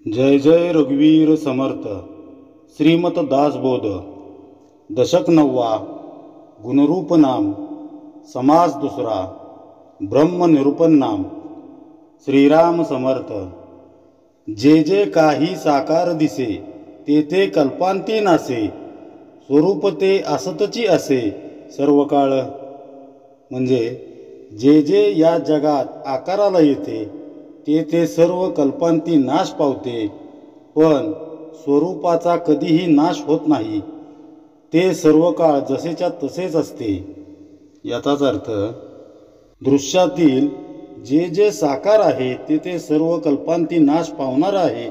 जय जय रघुवीर समर्थ. श्रीमत दासबोध. दशक 9वा. गुणरूप नाम. समास दुसरा. ब्रह्म निरूपण नाम. श्रीराम समर्थ. जे जे काही साकार दिसे ते ते कल्पांती नासे, स्वरूप ते असतची असे सर्व काळ. म्हणजे जे जे या जगात आकाराला येते ते ते सर्व कल्पांती नाश पावते, पण स्वरूपाचा कधीही नाश होत नाही. ते सर्व काळ जसेच्या तसेच असते. याचाच अर्थ दृश्यातील जे जे साकार आहे ते ते सर्व कल्पांती नाश पावणार आहे.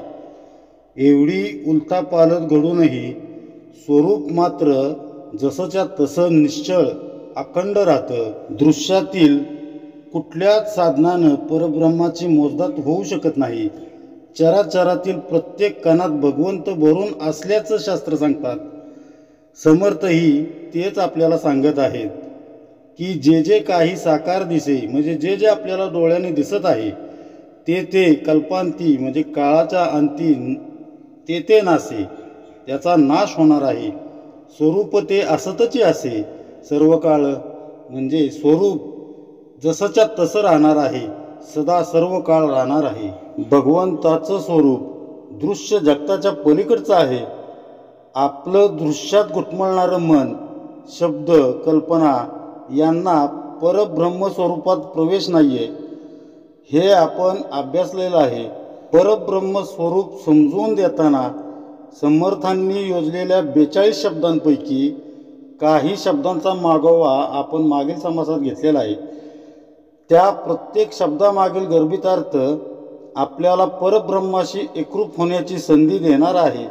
एवढी उलथापालथ घडूनही स्वरूप मात्र जसंच्या तसं निश्चळ अखंड राहतं. दृश्यातील कुठल्याच साधनानं परब्रह्माची मोजदाद होऊ शकत नाही. चराचरातील प्रत्येक कणात भगवंत भरून असल्याचं शास्त्र सांगतात. समर्थही तेच आपल्याला सांगत आहेत की जे जे काही साकार दिसे म्हणजे जे जे आपल्याला डोळ्याने दिसत आहे ते ते कल्पांती म्हणजे काळाच्या अंती ते ते नासे, त्याचा नाश होणार आहे. स्वरूप ते असतची असे सर्व काळ. म्हणजे स्वरूप जसंच्या तसं राहणार आहे, सदा सर्व काळ राहणार आहे. भगवंताचं स्वरूप दृश्य जगताच्या पलीकडचं आहे. आपलं दृश्यात घुटमळणारं मन, शब्द, कल्पना यांना परब्रह्म स्वरूपात प्रवेश नाही आहे. हे आपण अभ्यासलेलं आहे. परब्रह्म स्वरूप समजून देताना समर्थांनी योजलेल्या 42 शब्दांपैकी काही शब्दांचा मागोवा आपण मागील समासात घेतलेला आहे. त्या प्रत्येक शब्दामागील गर्भितार्थ आपल्याला परब्रह्माशी एकरूप होण्याची संधी देणार आहे.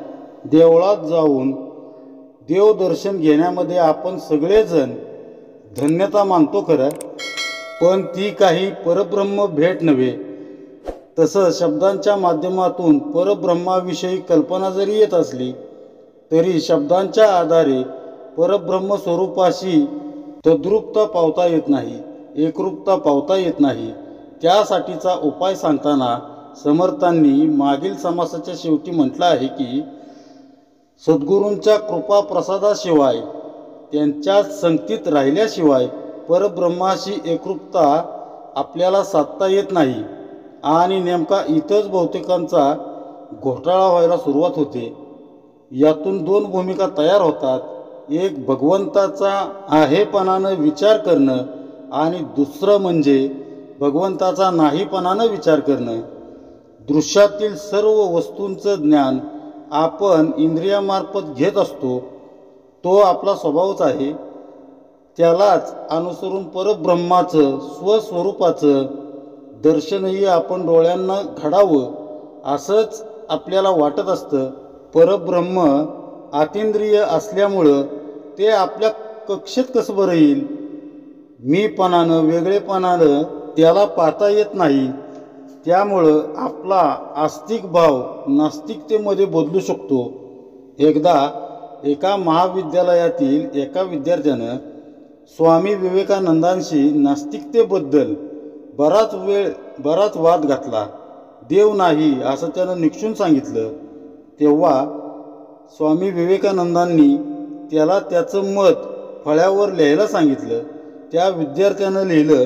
देवळात जाऊन देवदर्शन घेण्यामध्ये आपण सगळेजण धन्यता मानतो खरं, पण ती काही परब्रह्म भेट नव्हे. तसं शब्दांच्या माध्यमातून परब्रह्माविषयी कल्पना जरी येत असली तरी शब्दांच्या आधारे परब्रह्म स्वरूपाशी तद्रूपता पावता येत नाही, एकरूपता पावता येत नाही. त्यासाठीचा उपाय सांगताना समर्थांनी मागील समासाच्या शेवटी म्हटलं आहे की सद्गुरूंच्या कृपा प्रसादाशिवाय, त्यांच्या संगतीत राहिल्याशिवाय परब्रह्माशी एकरूपता आपल्याला साधता येत नाही. आणि नेमका इथंच बहुतेकांचा घोटाळा व्हायला सुरुवात होते. यातून 2 भूमिका तयार होतात. एक भगवंताचा आहेपणानं विचार करणं आणि दुसरं म्हणजे भगवंताचा नाहीपणानं विचार करणं. दृश्यातील सर्व वस्तूंचं ज्ञान आपण इंद्रियामार्फत घेत असतो. तो आपला स्वभावच आहे. त्यालाच अनुसरून परब्रह्माचं स्वस्वरूपाचं दर्शनही आपण डोळ्यांना घडावं असंच आपल्याला वाटत असतं. परब्रह्म अतींद्रिय असल्यामुळं ते आपल्या कक्षेत कसं बरं येईल? मीपणानं, वेगळेपणानं त्याला पाहता येत नाही. त्यामुळं आपला आस्तिक भाव नास्तिकतेमध्ये बदलू शकतो. एकदा एका महाविद्यालयातील एका विद्यार्थ्यानं स्वामी विवेकानंदांशी नास्तिकतेबद्दल बराच वाद घातला. देव नाही असं त्यानं निक्षून सांगितलं. तेव्हा स्वामी विवेकानंदांनी त्याला त्याचं मत फळ्यावर लिहायला सांगितलं. त्या विद्यार्थ्यानं लिहिलं,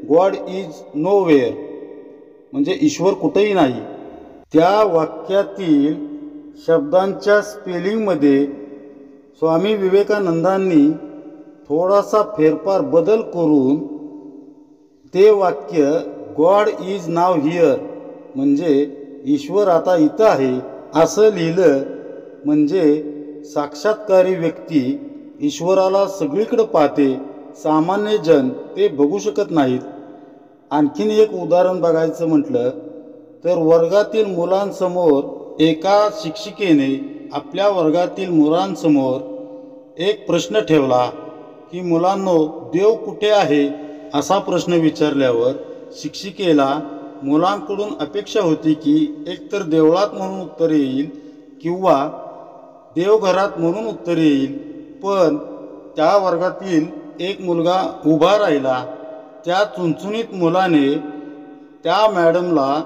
गॉड इज नोवेअर, म्हणजे ईश्वर कुठेही नाही. त्या वाक्यातील शब्दांच्या स्पेलिंगमध्ये स्वामी विवेकानंदांनी थोडासा फेरफार बदल करून ते वाक्य गॉड इज नाव हिअर म्हणजे ईश्वर आता इथं आहे असं लिहिलं. म्हणजे साक्षात्कारी व्यक्ती ईश्वराला सगळीकडे पाहते, सामान्य जन ते बघू शकत नाहीत. आणखीन एक उदाहरण बघायचं म्हटलं तर वर्गातील मुलांसमोर एका शिक्षिकेने आपल्या वर्गातील मुलांसमोर एक प्रश्न ठेवला की मुलांनो, देव कुठे आहे असा प्रश्न विचारल्यावर शिक्षिकेला मुलांकडून अपेक्षा होती की एकतर देवळात म्हणून उत्तर येईल किंवा देवघरात म्हणून उत्तर येईल. पण त्या वर्गातील एक मुलगा उभा राहिला. त्या चुणचुणीत मुलाने त्या मॅडमला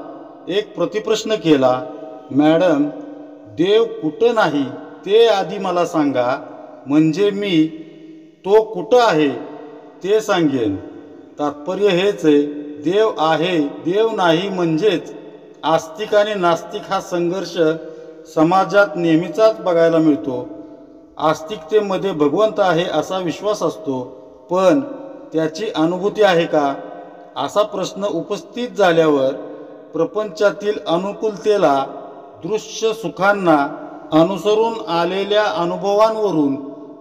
एक प्रतिप्रश्न केला मॅडम, देव कुठं नाही ते आधी मला सांगा, म्हणजे मी तो कुठं आहे ते सांगेन. तात्पर्य हेच आहे, देव आहे देव नाही म्हणजेच आस्तिक आणि नास्तिक हा संघर्ष समाजात नेहमीचाच बघायला मिळतो. आस्तिकतेमध्ये भगवंत आहे असा विश्वास असतो, पण त्याची अनुभूती आहे का असा प्रश्न उपस्थित झाल्यावर प्रपंचातील अनुकूलतेला, दृश्य सुखांना अनुसरून आलेल्या अनुभवांवरून,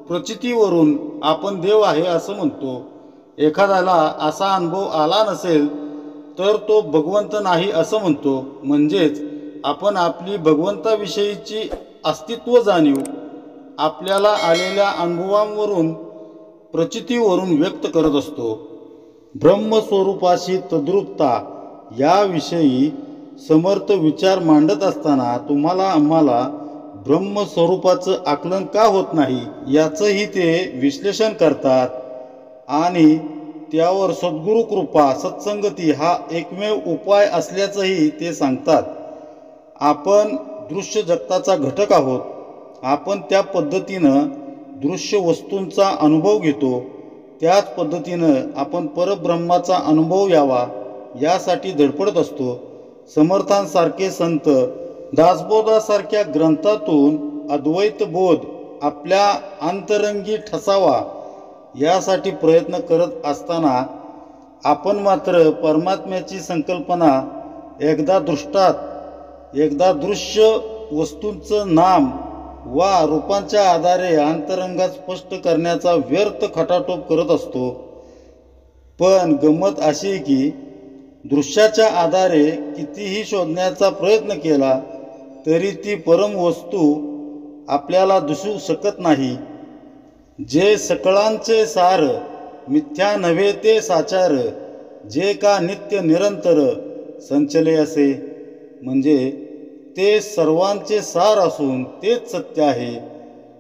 प्रचितीवरून आपण देव आहे असं म्हणतो. एखाद्याला असा अनुभव आला नसेल तर तो भगवंत नाही असं म्हणतो. म्हणजेच आपण आपली भगवंताविषयीची अस्तित्व जाणीव आपल्याला आलेल्या अनुभवांवरून, प्रचितीवरून व्यक्त करत असतो. ब्रह्मस्वरूपाशी तद्रूपता याविषयी समर्थ विचार मांडत असताना तुम्हाला आम्हाला ब्रह्मस्वरूपाचं आकलन का होत नाही याचंही ते विश्लेषण करतात आणि त्यावर सद्गुरू कृपा, सत्संगती हा एकमेव उपाय असल्याचंही ते सांगतात. आपण दृश्य जगताचा घटक आहोत. आपण त्या पद्धतीनं दृश्य वस्तूंचा अनुभव घेतो. त्याच पद्धतीनं आपण परब्रह्माचा अनुभव यावा यासाठी धडपडत असतो. समर्थांसारखे संत, दासबोधासारख्या ग्रंथातून अद्वैत बोध आपल्या अंतरंगी ठसावा यासाठी प्रयत्न करत असताना आपण मात्र परमात्म्याची संकल्पना एकदा दृष्टात, एकदा दृश्य वस्तूंचं नाम वा रूपांच्या आधारे अंतरंगात स्पष्ट करण्याचा व्यर्थ खटाटोप करत असतो. पण गंमत अशी की दृश्याच्या आधारे कितीही शोधण्याचा प्रयत्न केला तरी ती परम वस्तू आपल्याला दिसू शकत नाही. जे सकळांचे सार, मिथ्या नव्हे ते साचार, जे का नित्य निरंतर संचले असे. म्हणजे ते सर्वांचे सार असून तेच सत्य आहे.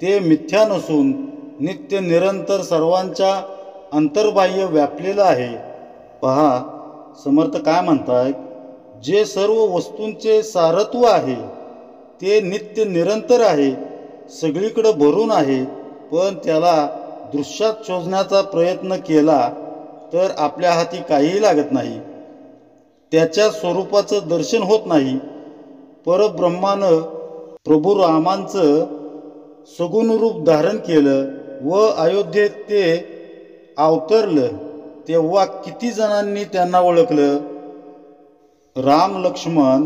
ते मिथ्या नसून नित्य निरंतर सर्वांच्या अंतर्बाह्य व्यापलेलं आहे. पहा, समर्थ काय म्हणतात, जे सर्व वस्तूंचे सारत्व आहे ते नित्य निरंतर आहे, सगळीकडे भरून आहे. पण त्याला दृश्यात शोधण्याचा प्रयत्न केला तर आपल्या हाती काहीही लागत नाही. त्याच्या स्वरूपाचं दर्शन होत नाही. परब्रह्मानं प्रभू रामांचं सगुण रूप धारण केलं व अयोध्येत ते अवतरलं तेव्हा किती जणांनी त्यांना ओळखलं. राम लक्ष्मण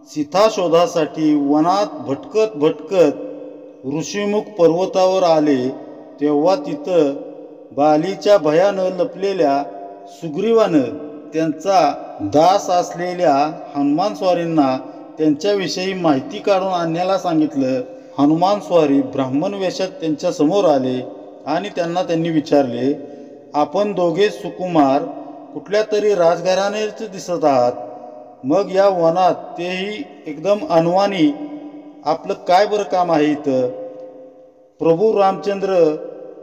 सीता शोधासाठी वनात भटकत भटकत ऋषीमुख पर्वतावर आले तेव्हा तिथं बालीच्या भयानं लपलेल्या सुग्रीवानं त्यांचा दास असलेल्या हनुमान स्वारींना त्यांच्याविषयी माहिती काढून आणण्याला सांगितलं. हनुमान स्वारी ब्राह्मण वेशात त्यांच्या समोर आले आणि त्यांनी विचारले, आपण दोघे सुकुमार कुठल्या तरी राजघराण्याचे दिसत आहात, मग या वनात तेही एकदम अनवाणी, आपलं काय बरं काम आहे इथं. प्रभू रामचंद्र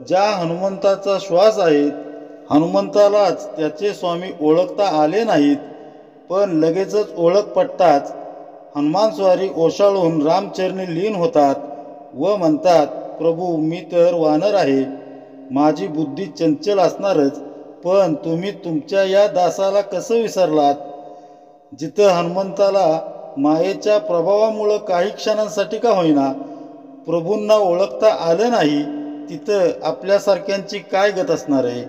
ज्या हनुमंताचा श्वास आहेत, हनुमंतालाच त्याचे स्वामी ओळखता आले नाहीत. पण लगेचच ओळख पटताच हनुमान स्वारी ओशाळून रामचरणी लीन होतात व म्हणतात, प्रभू मी तर वानर आहे, माझी बुद्धी चंचल असणारच, पण तुम्ही तुमच्या या दासाला कसं विसरलात. जिथं हनुमंताला मायेच्या प्रभावामुळं काही क्षणांसाठी का होईना प्रभूंना ओळखता आलं नाही, तिथं आपल्यासारख्यांची काय गत असणार आहे.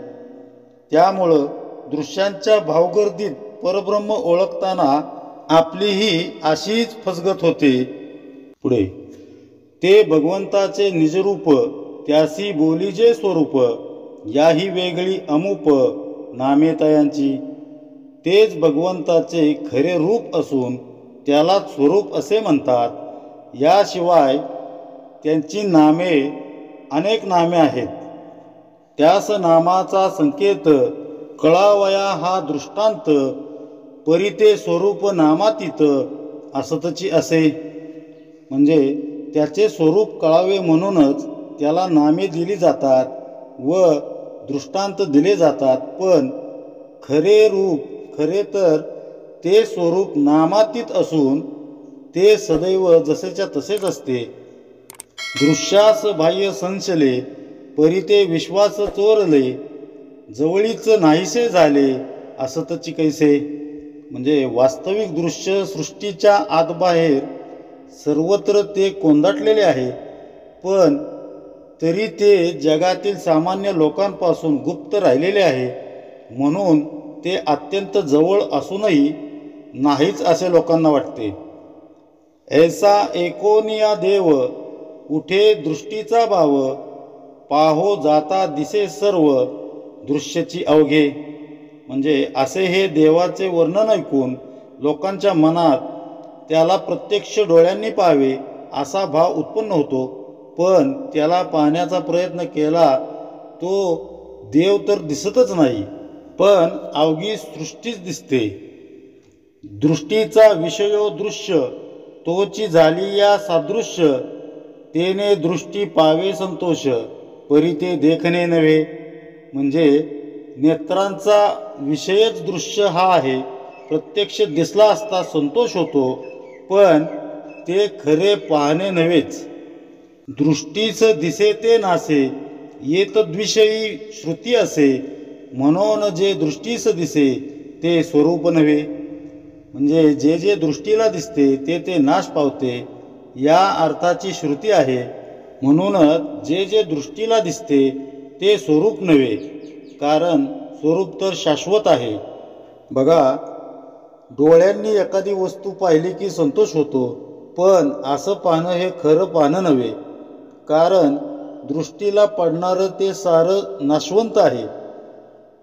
त्यामुळं दृश्यांच्या भावगर्दीत परब्रह्म ओळखताना आपलीही अशीच फसगत होते. पुढे, ते भगवंताचे निजरूप, त्यासी बोलीजे स्वरूप, याही वेगळी अमूप नामे तयांची. तेच भगवंताचे खरे रूप असून त्याला स्वरूप असे म्हणतात. याशिवाय त्यांची नामे अनेक नामे आहेत. त्यास नामाचा संकेत कळावया हा दृष्टांत, परी ते स्वरूप नामातीत असतची असे. म्हणजे त्याचे स्वरूप कळावे म्हणूनच त्याला नामे दिली जातात व दृष्टांत दिले जातात. पण खरे रूप, खरे तर ते स्वरूप नामातीत असून ते सदैव जसेच्या तसेच असते. दृश्यास बाह्य संशले, परी ते विश्वास चोरले, जवळीच नाहीसे झाले असतची कैसे. म्हणजे वास्तविक दृश्य सृष्टीच्या आतबाहेर सर्वत्र ते कोंदाटलेले आहे, पण तरी ते जगातील सामान्य लोकांपासून गुप्त राहिलेले आहे. म्हणून ते अत्यंत जवळ असूनही नाहीच असे लोकांना वाटते. ऐसा एकोनिया देव, उठे दृष्टीचा भाव, पाहो जाता दिसे सर्व दृश्यची अवघे. म्हणजे असे हे देवाचे वर्णन ऐकून लोकांच्या मनात त्याला प्रत्यक्ष डोळ्यांनी पाहावे असा भाव उत्पन्न होतो. पण त्याला पाहण्याचा प्रयत्न केला तो देव तर दिसतच नाही, पण अवघी सृष्टीच दिसते. दृष्टीचा विषयो दृश्य, तोची झाली या सादृश्य, तेने दृष्टी पावे संतोष, परी ते देखणे नव्हे. म्हणजे नेत्रांचा विषयच दृश्य हा आहे. प्रत्यक्ष दिसला असता संतोष होतो, पण ते खरे पाहणे नव्हेच. दृष्टीस दिसे ते नासे, येत द्विषयी श्रुती असे, म्हणून जे दृष्टीस दिसे ते स्वरूप नव्हे. म्हणजे जे जे दृष्टीला दिसते ते ते नाश पावते या अर्थाची श्रुती आहे. म्हणूनच जे जे दृष्टीला दिसते ते स्वरूप नव्हे, कारण स्वरूप तर शाश्वत आहे. बघा, डोळ्यांनी एखादी वस्तू पाहिली की संतोष होतो, पण असं पाहणं हे खरं पाहणं नव्हे, कारण दृष्टीला पडणारं ते सारं नाशवंत आहे.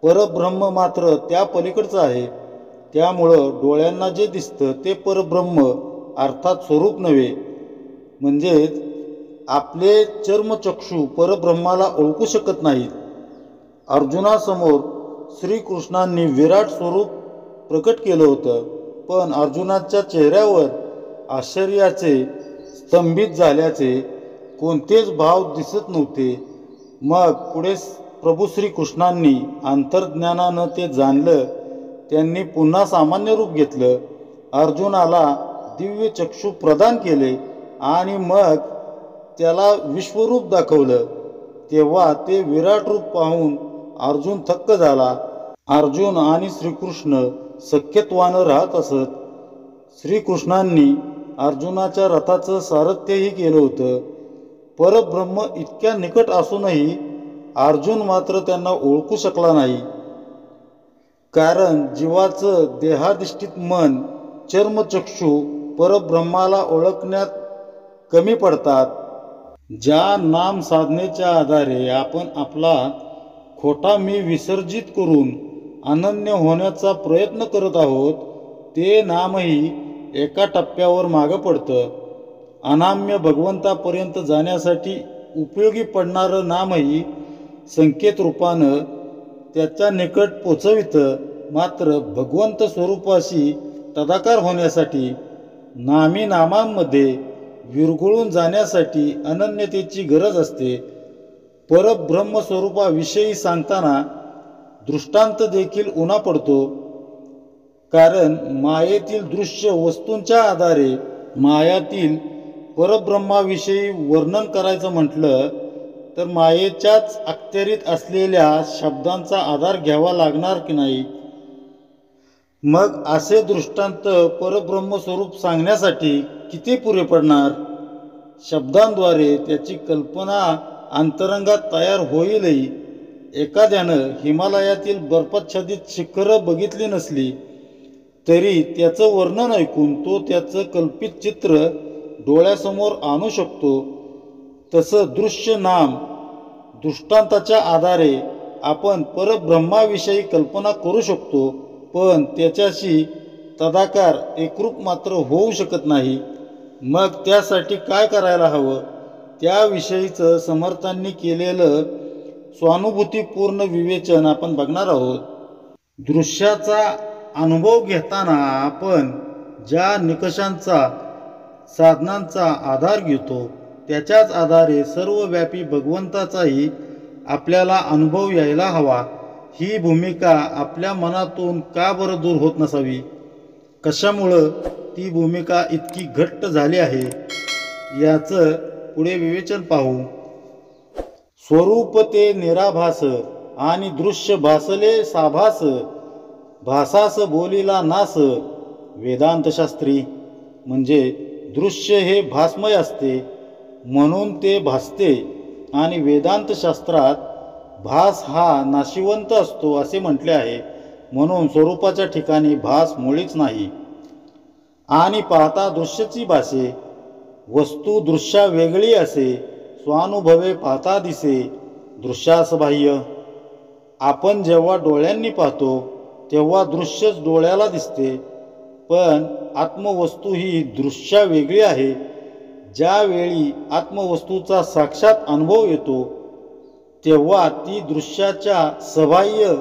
परब्रह्म मात्र त्या पलीकडचं आहे. त्यामुळं डोळ्यांना जे दिसतं ते परब्रह्म अर्थात स्वरूप नव्हे. म्हणजेच आपले चर्मचक्षू परब्रह्माला ओळखू शकत नाहीत. अर्जुनासमोर श्रीकृष्णांनी विराट स्वरूप प्रकट केलं होतं, पण अर्जुनाच्या चेहऱ्यावर आश्चर्याचे, स्तंभित झाल्याचे कोणतेच भाव दिसत नव्हते. मग पुढे प्रभू श्रीकृष्णांनी अंतर्ज्ञानानं ते जाणलं. त्यांनी पुन्हा सामान्य रूप घेतलं, अर्जुनाला दिव्य चक्षु प्रदान केले आणि मग त्याला विश्वरूप दाखवलं. तेव्हा ते विराट रूप पाहून अर्जुन थक्क झाला. अर्जुन आणि श्रीकृष्ण सख्यत्वानं राहत असत. श्रीकृष्णांनी अर्जुनाच्या रथाचं सारथ्यही केलं होतं. परब्रह्म इतक्या निकट असूनही अर्जुन मात्र त्यांना ओळखू शकला नाही, कारण जीवाचं देहाधिष्ठित मन, चर्मचक्षु परब्रह्माला ओळखण्यात कमी पडतात. ज्या नाम साधनेच्या आधारे आपण आपला खोटा मी विसर्जित करून अनन्य होण्याचा प्रयत्न करत आहोत, ते नामही एका टप्प्यावर मागं पडतं. अनाम्य भगवंतापर्यंत जाण्यासाठी उपयोगी पडणारं नामही संकेत रूपानं त्याच्या निकट पोचवितं. मात्र भगवंत स्वरूपाशी तदाकार होण्यासाठी, नामी नामांमध्ये विरघळून जाण्यासाठी अनन्यतेची गरज असते. परब्रह्म स्वरूपाविषयी सांगताना दृष्टांत देखील उन्हा पडतो, कारण मायेतील दृश्य वस्तूंच्या आधारे मायातील परब्रह्माविषयी वर्णन करायचं म्हटलं तर मायेच्याच अखत्यारीत असलेल्या शब्दांचा आधार घ्यावा लागणार की नाही. मग असे दृष्टांत परब्रह्म स्वरूप सांगण्यासाठी किती पुरे पडणार. शब्दांद्वारे त्याची कल्पना अंतरंगात तयार होईलही. एखाद्यानं हिमालयातील बर्फाच्छादित शिखरं बघितली नसली तरी त्याचं वर्णन ऐकून तो त्याचं कल्पित चित्र डोळ्यासमोर आणू शकतो. तसं दृश्य नाम दृष्टांताच्या आधारे आपण परब्रह्माविषयी कल्पना करू शकतो, पण त्याच्याशी तदाकार एकरूप मात्र होऊ शकत नाही. मग त्यासाठी काय करायला हवं, त्याविषयीचं समर्थांनी केलेलं स्वानुभूतीपूर्ण विवेचन आपण बघणार आहोत. दृश्याचा अनुभव घेताना आपण ज्या निकषांचा, साधनांचा आधार घेतो त्याच्याच आधारे सर्वव्यापी भगवंताचाही आपल्याला अनुभव यायला हवा. ही भूमिका आपल्या मनातून का बरं दूर होत नसावी. कशामुळं ती भूमिका इतकी घट्ट झाली आहे याचं पुढे विवेचन पाहू. स्वरूप ते निराभास आणि दृश्य भासले साभास, भासास बोलिला नास वेदांतशास्त्री. म्हणजे दृश्य हे भासमय असते म्हणून ते भासते आणि वेदांतशास्त्रात भास हा नाशिवंत असतो असे म्हटले आहे. म्हणून स्वरूपाच्या ठिकाणी भास मुळीच नाही. आणि पाहता दृश्यची भासे, वस्तू दृश्या वेगळी असे, स्वानुभवे पाहता दिसे दृश्यास बाह्य. आपण जेव्हा डोळ्यांनी पाहतो तेव्हा दृश्यच डोळ्याला दिसते, पण आत्मवस्तू ही दृश्या वेगळी आहे. ज्यावेळी आत्मवस्तूचा साक्षात अनुभव येतो तेव्हा ती दृश्याच्या सबाह्य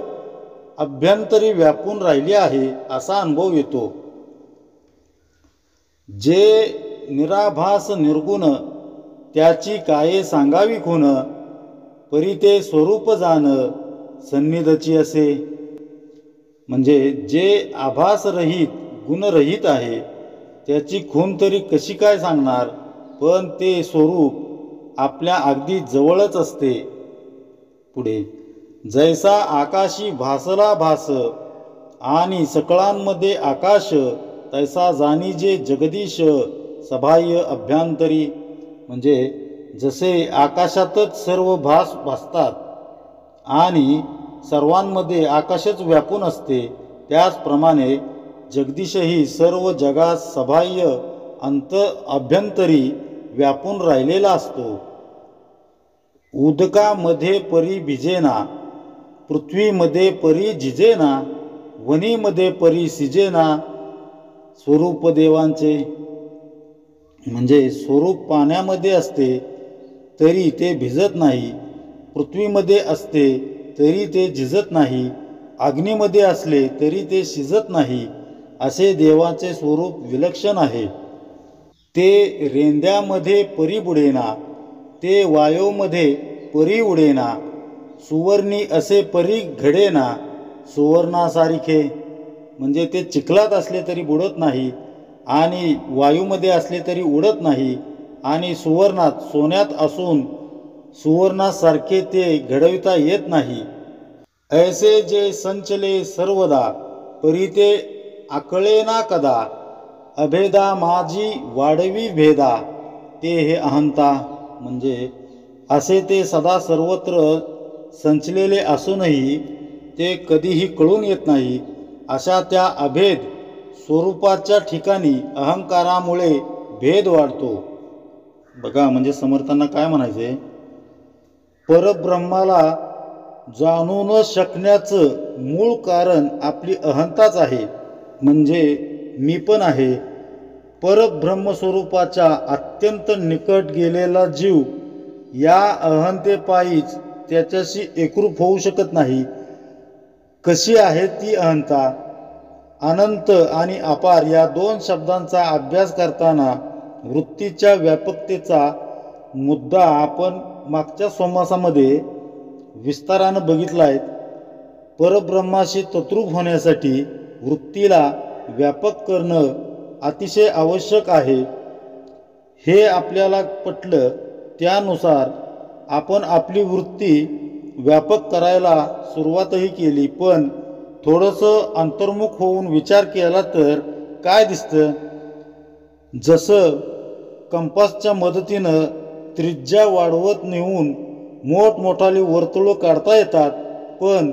अभ्यंतरी व्यापून राहिली आहे असा अनुभव येतो. जे निराभास निर्गुण त्याची काये सांगावी खूण, परी ते स्वरूप जाण सन्निधची असे. म्हणजे जे आभासरहित गुणरहित आहे त्याची खूण तरी कशी काय सांगणार, पण ते स्वरूप आपल्या अगदी जवळच असते. पुढे जैसा आकाशी भासला भास आणि सकळांमध्ये आकाश, तैसा जाणीजे जगदीश सबाह्य अभ्यंतरी. म्हणजे जसे आकाशातच सर्व भास भासतात आणि सर्वांमध्ये आकाशच व्यापून असते, त्याचप्रमाणे जगदीशही सर्व जगात सबाह्य अभ्यंतरी व्यापून राहिलेला असतो. उदकामध्ये परी भिजेना, पृथ्वीमध्ये परी झिजेना, वनीमध्ये परी सिजेना स्वरूप देवांचे. म्हणजे स्वरूप पाण्यामध्ये असते तरी ते भिजत नाही, पृथ्वीमध्ये असते तरी ते झिजत नाही, अग्नीमध्ये असले तरी ते शिजत नाही, असे देवाचे स्वरूप विलक्षण आहे. ते रेंद्यामध्ये परी बुडेना, ते वायूमध्ये परी उडेना, सुवर्णी असे परी घडेना सुवर्णासारिखे. म्हणजे ते चिखलात असले तरी बुडत नाही आणि वायूमध्ये असले तरी उडत नाही आणि सुवर्णात सोन्यात असून सुवर्णासारखे ते घडविता येत नाही. ऐसे जे संचले सर्वदा, परी ते आकळेना कदा, अभेदा माझी वाढवी भेदा ते हे अहंता. म्हणजे असे ते सदा सर्वत्र संचलेले असूनही ते कधीही कळून येत नाही, अशा त्या अभेद स्वरूपाच्या ठिकाणी अहंकारामुळे भेद वाढतो. बघा, म्हणजे समर्थांना काय म्हणायचे, परब्रह्माला जाणू न शकण्याचं मूळ कारण आपली अहंताच आहे. म्हणजे मी पण आहे. परब्रह्मस्वरूपाच्या अत्यंत निकट गेलेला जीव या अहंतेपायीच त्याच्याशी एकरूप होऊ शकत नाही. कशी आहे ती अहंता? अनंत आणि अपार या दोन शब्दांचा अभ्यास करताना वृत्तीच्या व्यापकतेचा मुद्दा आपण मागच्या समासामध्ये विस्तारानं बघितला आहे. परब्रह्माशी तद्रूप होण्यासाठी वृत्तीला व्यापक करणं अतिशय आवश्यक आहे. हे आपल्याला पटलं, त्यानुसार आपण आपली वृत्ती व्यापक करायला सुरुवातही केली. पण थोडंसं अंतर्मुख होऊन विचार केला तर काय दिसतं, जसं कंपासच्या मदतीनं त्रिज्या वाढवत नेऊन मोठमोठाली वर्तुळं काढता येतात, पण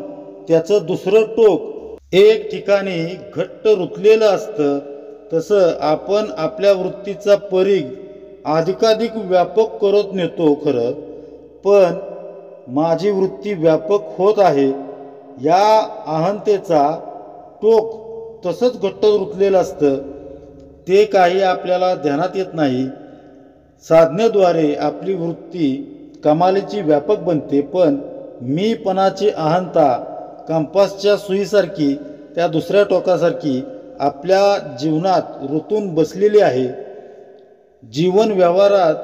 त्याचं दुसरं टोक एक ठिकाणी घट्ट रुतलेलं असतं. तसं आपण आपल्या वृत्तीचा परीघ अधिकाधिक व्यापक करत नेतो खरं, पण माझी वृत्ती व्यापक होत आहे या अहंतेचा टोक तसंच घट्ट रुतलेलं असतं. ते काही आपल्याला ध्यानात येत नाही. साधनेद्वारे आपली वृत्ती कमालीची व्यापक बनते, पण मीपणाची अहंता कंपासच्या सुईसारखी, त्या दुसऱ्या टोकासारखी आपल्या जीवनात रुतून बसलेली आहे. जीवन व्यवहारात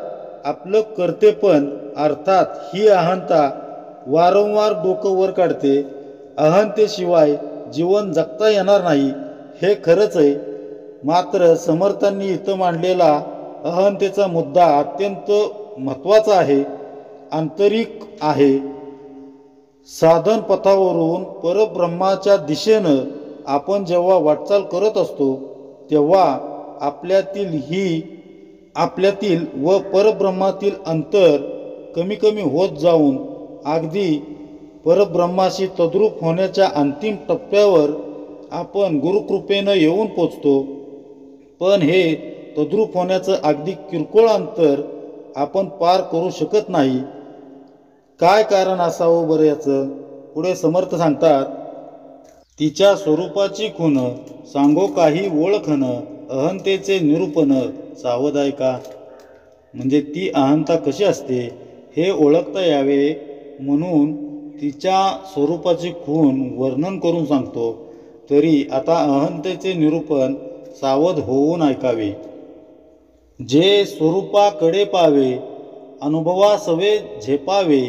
आपलं कर्तेपण अर्थात ही अहंता वारंवार डोकं वर काढते. अहंतेशिवाय जीवन जगता येणार नाही हे खरंच आहे. मात्र समर्थांनी इथं मांडलेला अहंतेचा मुद्दा अत्यंत महत्त्वाचा आहे, आंतरिक आहे. साधन पथावरून परब्रह्माच्या दिशेनं आपण जेव्हा वाटचाल करत असतो तेव्हा आपल्यातील व परब्रह्मातील अंतर कमी कमी होत जाऊन अगदी परब्रह्माशी तद्रूप होण्याच्या अंतिम टप्प्यावर आपण गुरुकृपेनं येऊन पोचतो. पण हे तद्रूप होण्याचं अगदी किरकोळ अंतर आपण पार करू शकत नाही. काय कारण असावं बरं याचं? पुढे समर्थ सांगतात, तिच्या स्वरूपाची खूण सांगो काही ओळखन, अहंतेचे निरूपण सावध आहे का. म्हणजे ती अहंता कशी असते हे ओळखता यावे म्हणून तिच्या स्वरूपाची खूण वर्णन करून सांगतो. तरी आता अहंतेचे निरूपण सावध होऊन ऐकावे. जे स्वरूपाकडे पावे, अनुभवासवे झेपावे,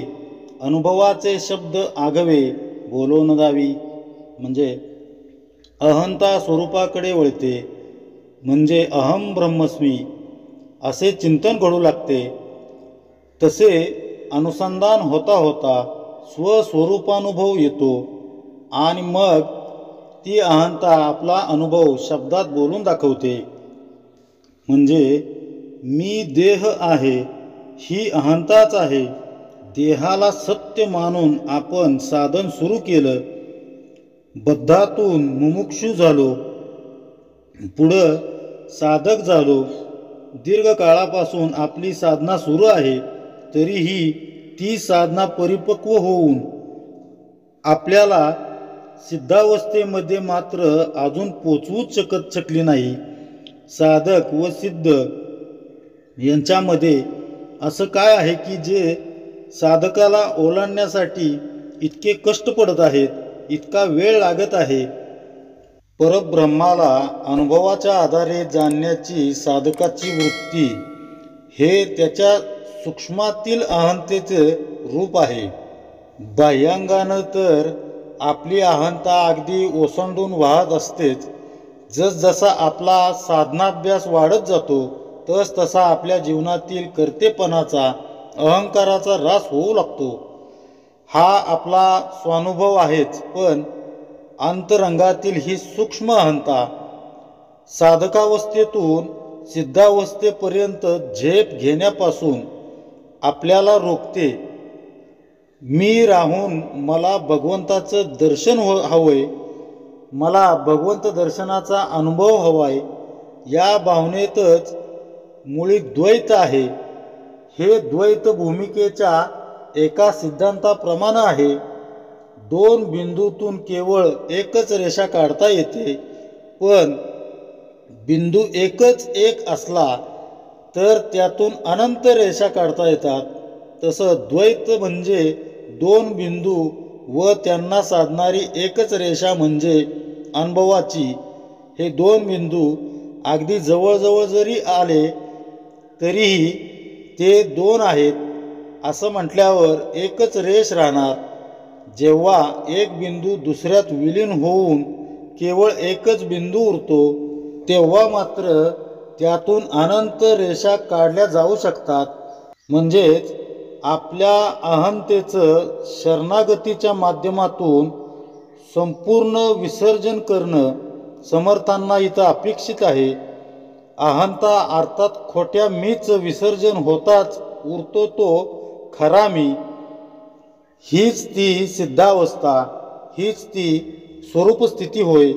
अनुभवाचे शब्द आगवे बोलवून दावी. म्हणजे अहंता स्वरूपाकडे वळते, म्हणजे अहम ब्रह्मस्मी असे चिंतन घडू लागते. तसे अनुसंधान होता होता स्वस्वरूपानुभव येतो आणि मग ती अहंता आपला अनुभव शब्दात बोलून दाखवते. म्हणजे मी देह आहे ही अहंताच आहे. देहाला सत्य मानून आपण साधन सुरू केलं, बद्धातून मुमुक्षू झालो, पुढं साधक झालो. दीर्घ काळापासून आपली साधना सुरू आहे, तरीही ती साधना परिपक्व होऊन आपल्याला सिद्धावस्थेमध्ये मात्र अजून पोचवूच शकली नाही. साधक व सिद्ध यांच्यामध्ये असं काय आहे की जे साधकाला ओलांडण्यासाठी इतके कष्ट पडत आहेत, इतका वेळ लागत आहे. परब्रह्माला अनुभवाच्या आधारे जाणण्याची साधकाची वृत्ती हे त्याच्या सूक्ष्मातील अहंतेचे रूप आहे. बाह्यांगानं तर आपली अहंता अगदी ओसंडून वाहत असतेच. जसजसा आपला साधनाभ्यास वाढत जातो तसा आपल्या जीवनातील कर्तेपणाचा, अहंकाराचा ऱ्हास होऊ लागतो. हा आपला स्वानुभव आहेच, पण अंतरंगातील ही सूक्ष्म अहंता साधकावस्थेतून सिद्धावस्थेपर्यंत झेप घेण्यापासून आपल्याला रोखते. मी राहून मला भगवंताचं दर्शन हवंय, मला भगवंत दर्शनाचा अनुभव हवाय, या भावनेतच मुळी द्वैत आहे. हे द्वैत भूमिकेच्या एका सिद्धांताप्रमाणे आहे. दोन बिंदूतून केवळ एकच रेषा काढता येते, पण बिंदू एकच एक असला तर त्यातून अनंत रेषा काढता येतात. तसं द्वैत म्हणजे दोन बिंदू व त्यांना साधणारी एकच रेषा म्हणजे अनुभवाची. हे दोन बिंदू अगदी जवळजवळ जरी आले तरीही ते दोन आहेत असं म्हटल्यावर एकच रेष राहणार. जेव्हा एक बिंदू दुसऱ्यात विलीन होऊन केवळ एकच बिंदू उरतो तेव्हा मात्र त्यातून अनंत रेषा काढल्या जाऊ शकतात. म्हणजेच आपल्या अहंतेचं शरणागतीच्या माध्यमातून संपूर्ण विसर्जन करणं समर्थांना इथं अपेक्षित आहे. अहंता अर्थात खोट्या मीच विसर्जन होताच उरतो तो खरा मी. हीच ती सिद्धावस्था, हीच ती स्वरूपस्थिती होय.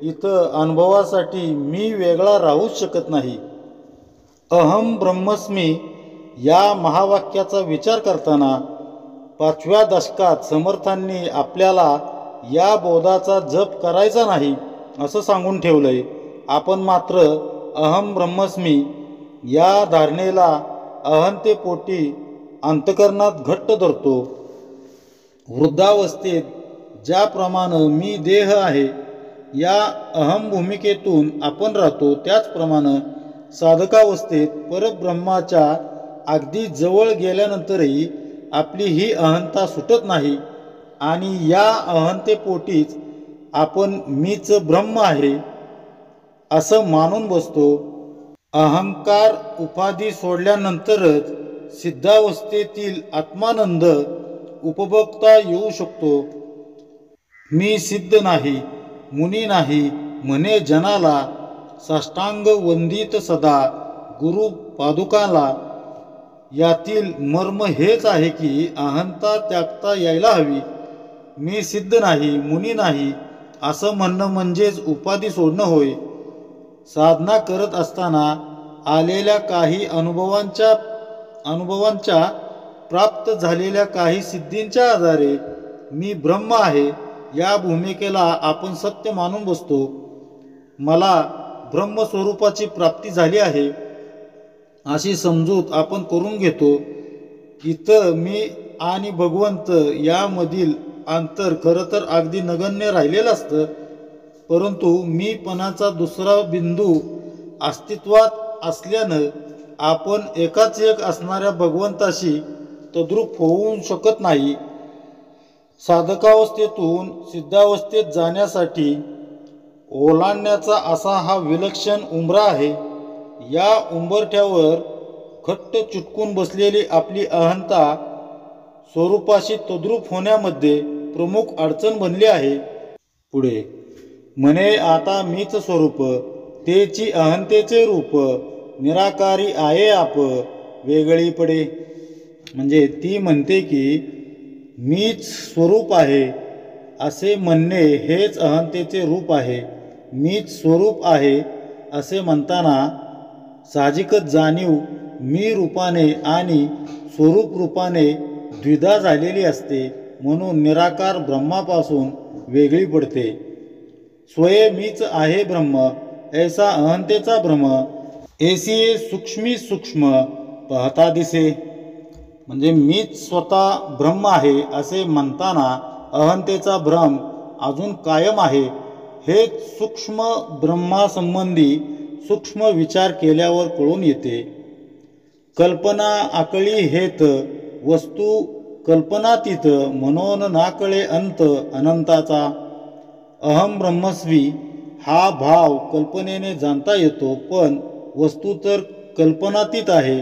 इथं अनुभवासाठी मी वेगळा राहूच शकत नाही. अहम ब्रह्मस्मी या महावाक्याचा विचार करताना 5व्या दशकात समर्थांनी आपल्याला या बोधाचा जप करायचा नाही असं सांगून ठेवलंय. आपण मात्र अहम ब्रह्मस्मी या धारणेला अहंतेपोटी अंतकरणात घट्ट धरतो. वृद्धावस्थेत ज्याप्रमाणे मी देह आहे या अहम भूमिकेतून आपण राहतो, त्याचप्रमाणे साधकावस्थेत परब्रह्माच्या अगदी जवळ गेल्यानंतरही आपली ही अहंता सुटत नाही आणि या अहंतेपोटीच आपण मीच ब्रह्म आहे असं मानून बसतो. अहंकार उपाधी सोडल्यानंतरच सिद्धावस्थेतील आत्मानंद उपभोगता येऊ शकतो. मी सिद्ध नाही, मुनी नाही म्हणे जनाला, साष्टांग वंदित सदा गुरु पादुकाला. यातील मर्म हेच आहे की अहंता त्यागता यायला हवी. मी सिद्ध नाही, मुनी नाही असं म्हणणं म्हणजेच उपाधी सोडणं होय. साधना करत असताना आलेल्या काही अनुभवांच्या प्राप्त झालेल्या काही सिद्धींच्या आधारे मी ब्रह्म आहे या भूमिकेला आपण सत्य मानून बसतो. मला ब्रह्मस्वरूपाची प्राप्ती झाली आहे अशी समजूत आपण करून घेतो. इथं मी आणि भगवंत यामधील अंतर खरं तर अगदी नगण्य राहिलेलं असतं, परंतु मीपणाचा दुसरा बिंदू अस्तित्वात असल्यानं आपण एकाच एक असणाऱ्या भगवंताशी तद्रूप होऊ शकत नाही. साधकावस्थेतून सिद्धावस्थेत जाण्यासाठी ओलांडण्याचा असा हा विलक्षण उंबरा आहे. या उंबरठ्यावर घट्ट चिटकून बसलेली आपली अहंता स्वरूपाशी तद्रूप होण्यामध्ये प्रमुख अडचण बनली आहे. पुढे म्हणे आता मीच स्वरूप तेची अहंतेचे रूप, निराकारी आहे आप वेगळी पडे. म्हणजे ती म्हणते की मीच स्वरूप आहे असे म्हणणे हेच अहंतेचे रूप आहे. मीच स्वरूप आहे असे म्हणताना साहजिकच जाणीव मी रूपाने आणि स्वरूप रूपाने द्विधा झालेली असते, म्हणून निराकार ब्रह्मापासून वेगळी पडते. स्वये मीच आहे ब्रह्म ऐसा अहंतेचा भ्रम, ऐसी सूक्ष्मी सूक्ष्म पाहता दिसे. म्हणजे मीच स्वतः ब्रह्म आहे असे म्हणताना अहंतेचा भ्रम अजून कायम आहे. हे सूक्ष्म ब्रह्मासंबंधी सूक्ष्म विचार केल्यावर कळून येते. कल्पना आकळी हेत वस्तू कल्पनातीत, म्हणून नाकळे अंत अनंताचा. अहम ब्रह्मस्वी हा भाव कल्पनेने जाणता येतो, पण वस्तू तर कल्पनातीत आहे.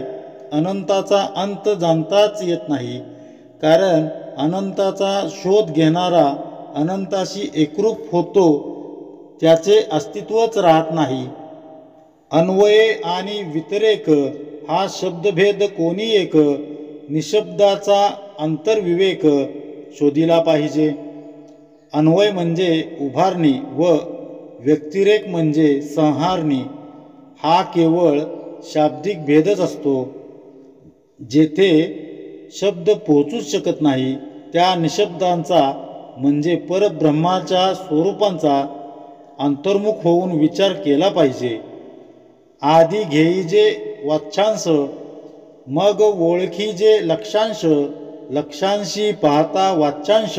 अनंताचा अंत जाणताच येत नाही, कारण अनंताचा शोध घेणारा अनंताशी एकरूप होतो, त्याचे अस्तित्वच राहत नाही. अन्वये आणि व्यतिरेक हा शब्दभेद कोणी एक, निशब्दाचा अंतर्विवेक शोधिला पाहिजे. अन्वय म्हणजे उभारणी व व्यतिरेक म्हणजे संहारणी. हा केवळ शाब्दिक भेदच असतो. जेथे शब्द पोहोचूच शकत नाही त्या निशब्दांचा म्हणजे परब्रह्माच्या स्वरूपांचा अंतर्मुख होऊन विचार केला पाहिजे. आधी घेईजे वाच्यांश, मग ओळखीजे लक्षांश, लक्षांशी पाहता वाच्यांश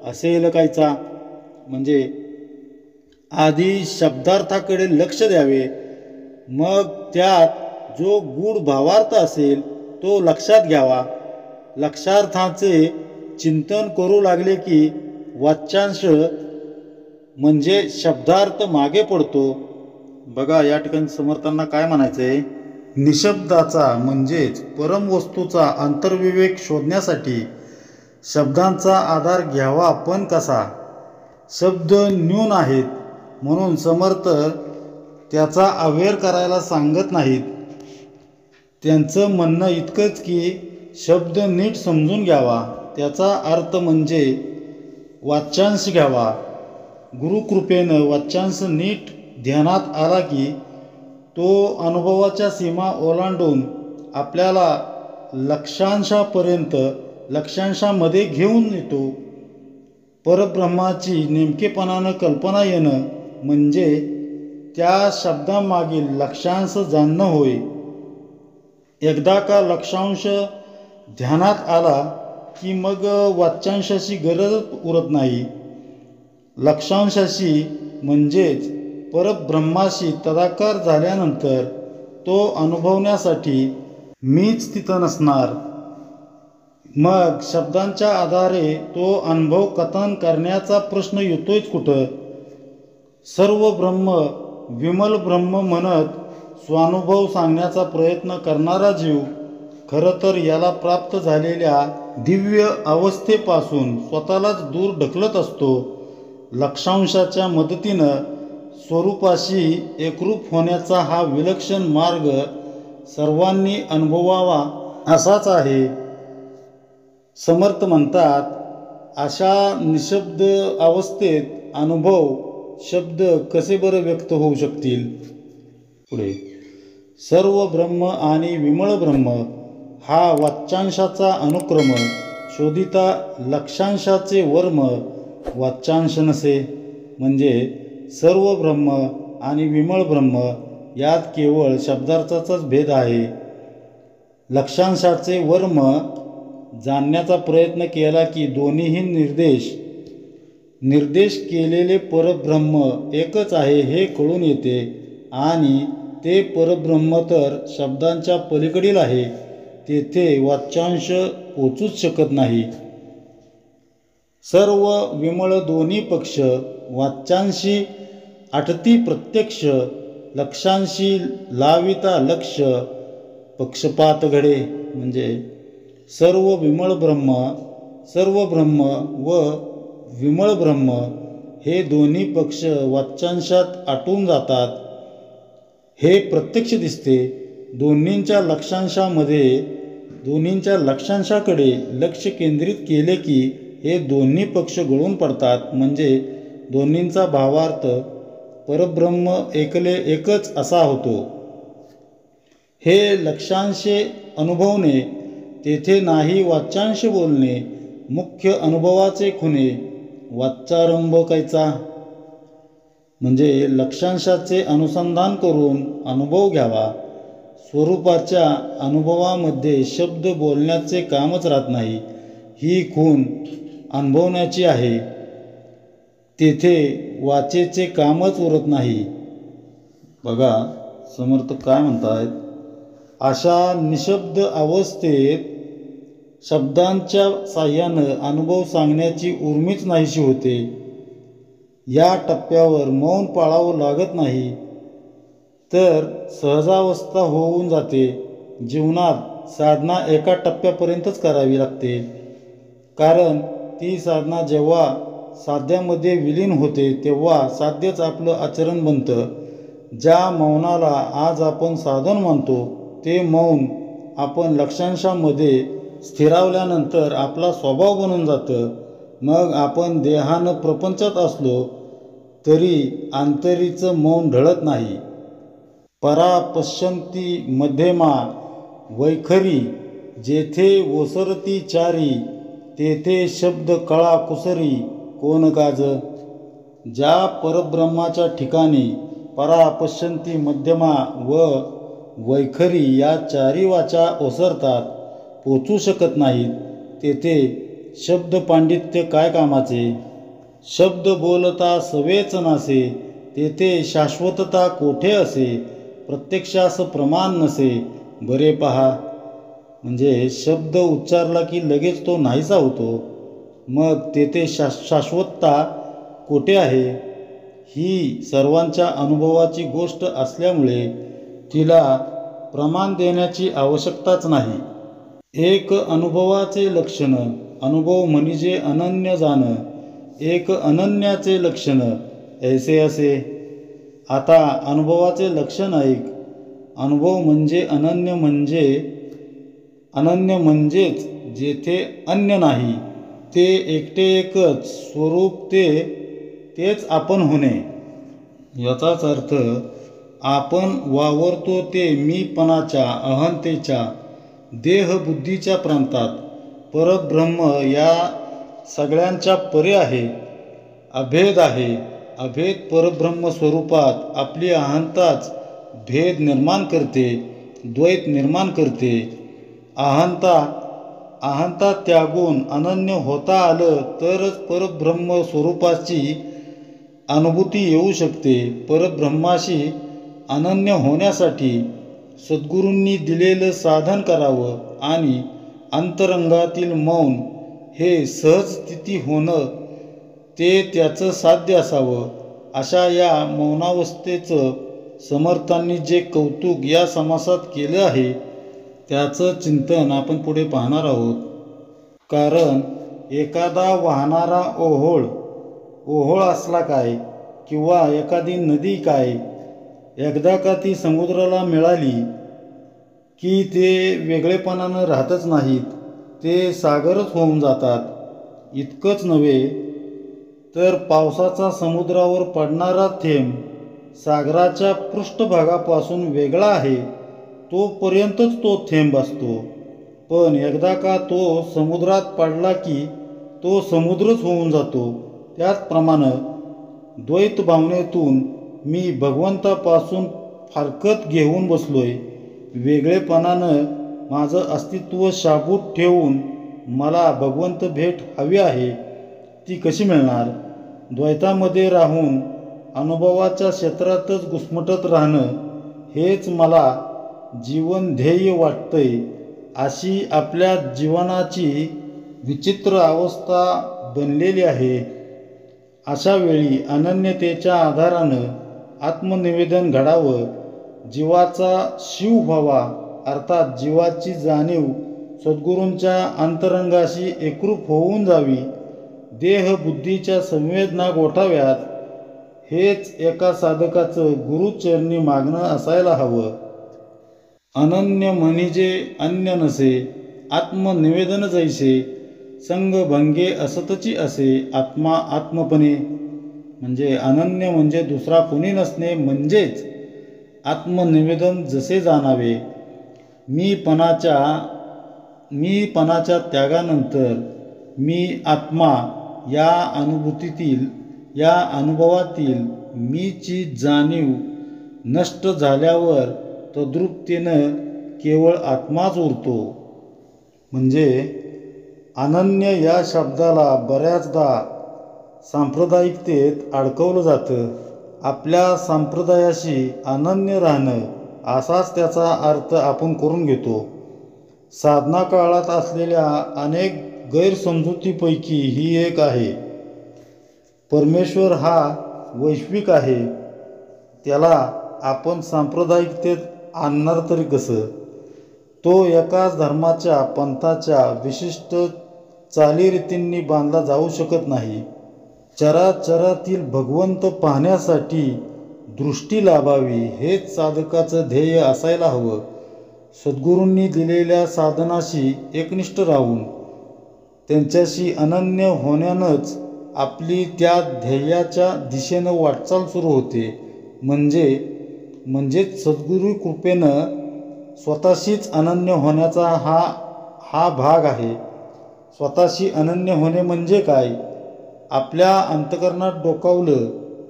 असे लकायचा. म्हणजे आधी शब्दार्थाकडे लक्ष द्यावे, मग त्यात जो गूढ भावार्थ असेल तो लक्षात घ्यावा. लक्षार्थाचे चिंतन करू लागले की वाच्यांश म्हणजे शब्दार्थ मागे पडतो. बघा या ठिकाणी समर्थांना काय म्हणायचंय, निशब्दाचा म्हणजेच परमवस्तूचा अंतर्विवेक शोधण्यासाठी शब्दांचा आधार घ्यावा, पण कसा. शब्द न्यून आहेत म्हणून समर्थ त्याचा अवेअर करायला सांगत नाहीत. त्यांचं म्हणणं इतकंच की शब्द नीट समजून घ्यावा, त्याचा अर्थ म्हणजे वाच्यांश घ्यावा. गुरुकृपेनं वाच्यांश नीट ध्यानात आला की तो अनुभवाच्या सीमा ओलांडून आपल्याला लक्षांशापर्यंत लक्षांशामध्ये घेऊन येतो. परब्रह्माची नेमकेपणानं कल्पना येणं म्हणजे त्या शब्दामागील लक्षांश जाणणं होय. एकदा का लक्षांश ध्यानात आला की मग वाच्यांशाची गरजच उरत नाही. लक्षांशाशी म्हणजेच परब्रह्माशी तदाकार झाल्यानंतर तो अनुभवण्यासाठी मीच तिथं नसणार. मग शब्दांच्या आधारे तो अनुभव कथन करण्याचा प्रश्न येतोच कुठं. सर्व ब्रह्म विमल ब्रह्म म्हणत स्वानुभव सांगण्याचा प्रयत्न करणारा जीव खरं तर याला प्राप्त झालेल्या दिव्य अवस्थेपासून स्वतःलाच दूर ढकलत असतो. लक्षांशाच्या मदतीनं स्वरूपाशी एकरूप होण्याचा हा विलक्षण मार्ग सर्वांनी अनुभवावा असाच आहे. समर्थ म्हणतात, अशा निशब्द अवस्थेत अनुभव शब्द कसे बरं व्यक्त होऊ शकतील. पुढे सर्व ब्रह्म आणि विमळ ब्रह्म हा वाच्यांशाचा अनुक्रम शोधिता लक्षांशाचे वर्म वाच्यांश नसे. म्हणजे सर्व ब्रह्म आणि विमळ ब्रह्म यात केवळ शब्दार्थाचाच भेद आहे. लक्षांशाचे वर्म जाणण्याचा प्रयत्न केला की दोन्हीही निर्देश केलेले परब्रह्म एकच आहे हे कळून येते आणि ते परब्रह्म तर शब्दांच्या पलीकडील आहे, तेथे वाच्यांश पोचूच शकत नाही. सर्व विमळ दोन्ही पक्ष वाच्यांशी आटती प्रत्यक्ष, लक्षांशी लाविता लक्ष पक्षपात घडे. म्हणजे सर्व ब्रह्म व विमळ ब्रह्म हे दोन्ही पक्ष वाच्यांशात आटून जातात हे प्रत्यक्ष दिसते. दोन्हींच्या लक्षांशाकडे लक्ष केंद्रित केले की हे दोन्ही पक्ष गळून पडतात. म्हणजे दोन्हींचा भावार्थ परब्रह्म एकच असा होतो. हे लक्षांशे अनुभवणे, तेथे नाही वाच्यांश बोलणे. मुख्य अनुभवाचे खुणे वाचारंभ कैचा. म्हणजे लक्षांशाचे अनुसंधान करून अनुभव घ्यावा. स्वरूपाच्या अनुभवामध्ये शब्द बोलण्याचे कामच राहत नाही. ही खूण अनुभवण्याची आहे, तेथे वाचेचे कामच उरत नाही. बघा समर्थ काय म्हणतात, अशा निशब्द अवस्थेत शब्दांच्या साह्यानं अनुभव सांगण्याची उर्मीच नाहीशी होते. या टप्प्यावर मौन पाळावं लागत नाही, तर सहजावस्था होऊन जाते. जीवनात साधना एका टप्प्यापर्यंतच करावी लागते, कारण ती साधना जेव्हा साध्यामध्ये विलीन होते तेव्हा साध्यच आपलं आचरण बनतं. ज्या मौनाला आज आपण साधन मानतो ते मौन आपण लक्षांशामध्ये स्थिरावल्यानंतर आपला स्वभाव बनून जातं. मग आपण देहानं प्रपंचात असलो तरी आंतरीचं मौन ढळत नाही. परा पश्यन्ती मध्यमा वैखरी, जेथे ओसरती चारी, तेथे शब्द कळा कुसरी कोण काज. ज्या परब्रह्माच्या ठिकाणी परा पश्यन्ती मध्यमा व वैखरी या चारी वाचा ओसरतात, पोचू शकत नाहीत, तेथे शब्द पांडित्य काय कामाचे. शब्द बोलता सवेच नासे, तेथे शाश्वतता कोठे असे. प्रत्यक्षास प्रमाण नसे बरे पहा. म्हणजे शब्द उच्चारला की लगेच तो नाहीसा होतो, मग तेथे शाश्वतता कोठे आहे. ही सर्वांच्या अनुभवाची गोष्ट असल्यामुळे तिला प्रमाण देण्याची आवश्यकताच नाही. एक अनुभवाचे लक्षण अनुभव म्हणजे अनन्य जाणं, एक अनन्याचे लक्षण ऐसे असे. आता अनुभवाचे लक्षण ऐक. अनुभव म्हणजे अनन्य म्हणजेच जेथे अन्य नाही, ते एकटे एकच स्वरूप, तेच आपण होणे. याचाच अर्थ आपण वावरतो ते मीपणाच्या अहंतेच्या देहबुद्धीच्या प्रांतात. परब्रह्म या सगळ्यांच्या परे आहे, अभेद आहे. अभेद परब्रह्म स्वरूपात आपली अहंताच भेद निर्माण करते, द्वैत निर्माण करते. अहंता त्यागून अनन्य होता आलं तरच परब्रह्म स्वरूपाची अनुभूती येऊ शकते. परब्रह्माशी अनन्य होण्यासाठी सद्गुरूंनी दिलेलं साधन करावं आणि अंतरंगातील मौन हे सहज स्थिती होणं ते त्याचं साध्य असावं. अशा या मौनावस्थेचं समर्थांनी जे कौतुक या समासात केलं आहे त्याचं चिंतन आपण पुढे पाहणार आहोत. कारण एखादा वाहणारा ओहोळ असला काय किंवा एखादी नदी काय, एकदा का ती समुद्राला मिळाली की ते वेगळेपणानं राहतच नाहीत, ते सागरच होऊन जातात. इतकंच नव्हे तर पावसाचा समुद्रावर पडणारा थेंब सागराच्या पृष्ठभागापासून वेगळा आहे तोपर्यंतच तो थेंब असतो, पण एकदा का तो समुद्रात पडला की तो समुद्रच होऊन जातो. त्याचप्रमाणे द्वैत भावनेतून मी भगवंतापासून फारकत घेऊन बसलोय. वेगळेपणानं माझं अस्तित्व शाबूत ठेवून मला भगवंत भेट हवी आहे, ती कशी मिळणार? द्वैतामध्ये राहून अनुभवाच्या क्षेत्रातच घुसमटत राहणं हेच मला जीवन ध्येय वाटतंय. अशी आपल्या जीवनाची विचित्र अवस्था बनलेली आहे. अशा वेळी अनन्यतेच्या आधारानं आत्मनिवेदन घडावं, जीवाचा शिव व्हावा, अर्थात जीवाची जाणीव सद्गुरूंच्या अंतरंगाशी एकरूप होऊन जावी, देहबुद्धीच्या संवेदना गोठाव्यात, हेच एका साधकाचं गुरुचरणी मागणं असायला हवं. अनन्य म्हणजे अन्य नसे, आत्मनिवेदन जैसे, संगभंगे असतची असे, आत्मा आत्मपणे. म्हणजे अनन्य म्हणजे दुसरा कोणी नसणे, म्हणजेच आत्मनिवेदन जसे जाणावे. मीपणाच्या त्यागानंतर मी आत्मा या अनुभूतीतील, या अनुभवातील मीची जाणीव नष्ट झाल्यावर तद्रूपतेनं केवळ आत्माच उरतो. म्हणजे अनन्य या शब्दाला बऱ्याचदा सांप्रदायिकतेत अडकवलं जातं. आपल्या संप्रदायाशी अनन्य राहणं असाच त्याचा अर्थ आपण करून घेतो. साधना काळात असलेल्या अनेक गैरसमजुतीपैकी ही एक आहे. परमेश्वर हा वैश्विक आहे, त्याला आपण सांप्रदायिकतेत आणणार तरी कसं? तो एकाच धर्माच्या, पंथाच्या विशिष्ट चालीरीतींनी बांधला जाऊ शकत नाही. चराचरातील भगवंत पाहण्यासाठी दृष्टी लाभावी, हेच साधकाचं ध्येय असायला हवं. सद्गुरूंनी दिलेल्या साधनाशी एकनिष्ठ राहून त्यांच्याशी अनन्य होण्यानंच आपली त्या ध्येयाच्या दिशेनं वाटचाल सुरू होते. म्हणजेच सद्गुरू कृपेनं स्वतःशीच अनन्य होण्याचा हा भाग आहे. स्वतःशी अनन्य होणे म्हणजे काय? आपल्या अंतःकरणात डोकावलं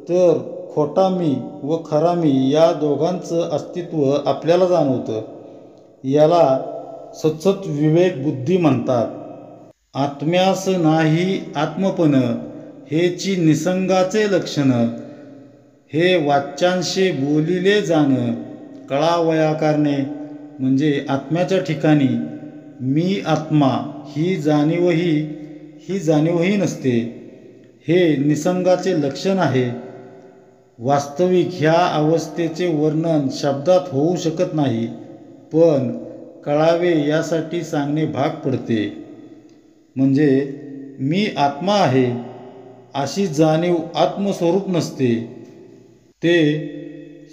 तर खोटा मी व खरा मी या दोघांचं अस्तित्व आपल्याला जाणवतं. याला सत्सत विवेक बुद्धी म्हणतात. आत्म्यास नाही आत्मपण, हेची निसंगाचे लक्षण, हे वाच्यांशे बोलिले जाणं. कळावया कारणे म्हणजे आत्म्याच्या ठिकाणी मी आत्मा ही जाणीवही नसते, हे निसंगाचे लक्षण आहे. वास्तविक ह्या अवस्थेचे वर्णन शब्दात होऊ शकत नाही, पण कळावे यासाठी सांगणे भाग पडते. म्हणजे मी आत्मा आहे अशी जाणीव आत्मस्वरूप नसते, ते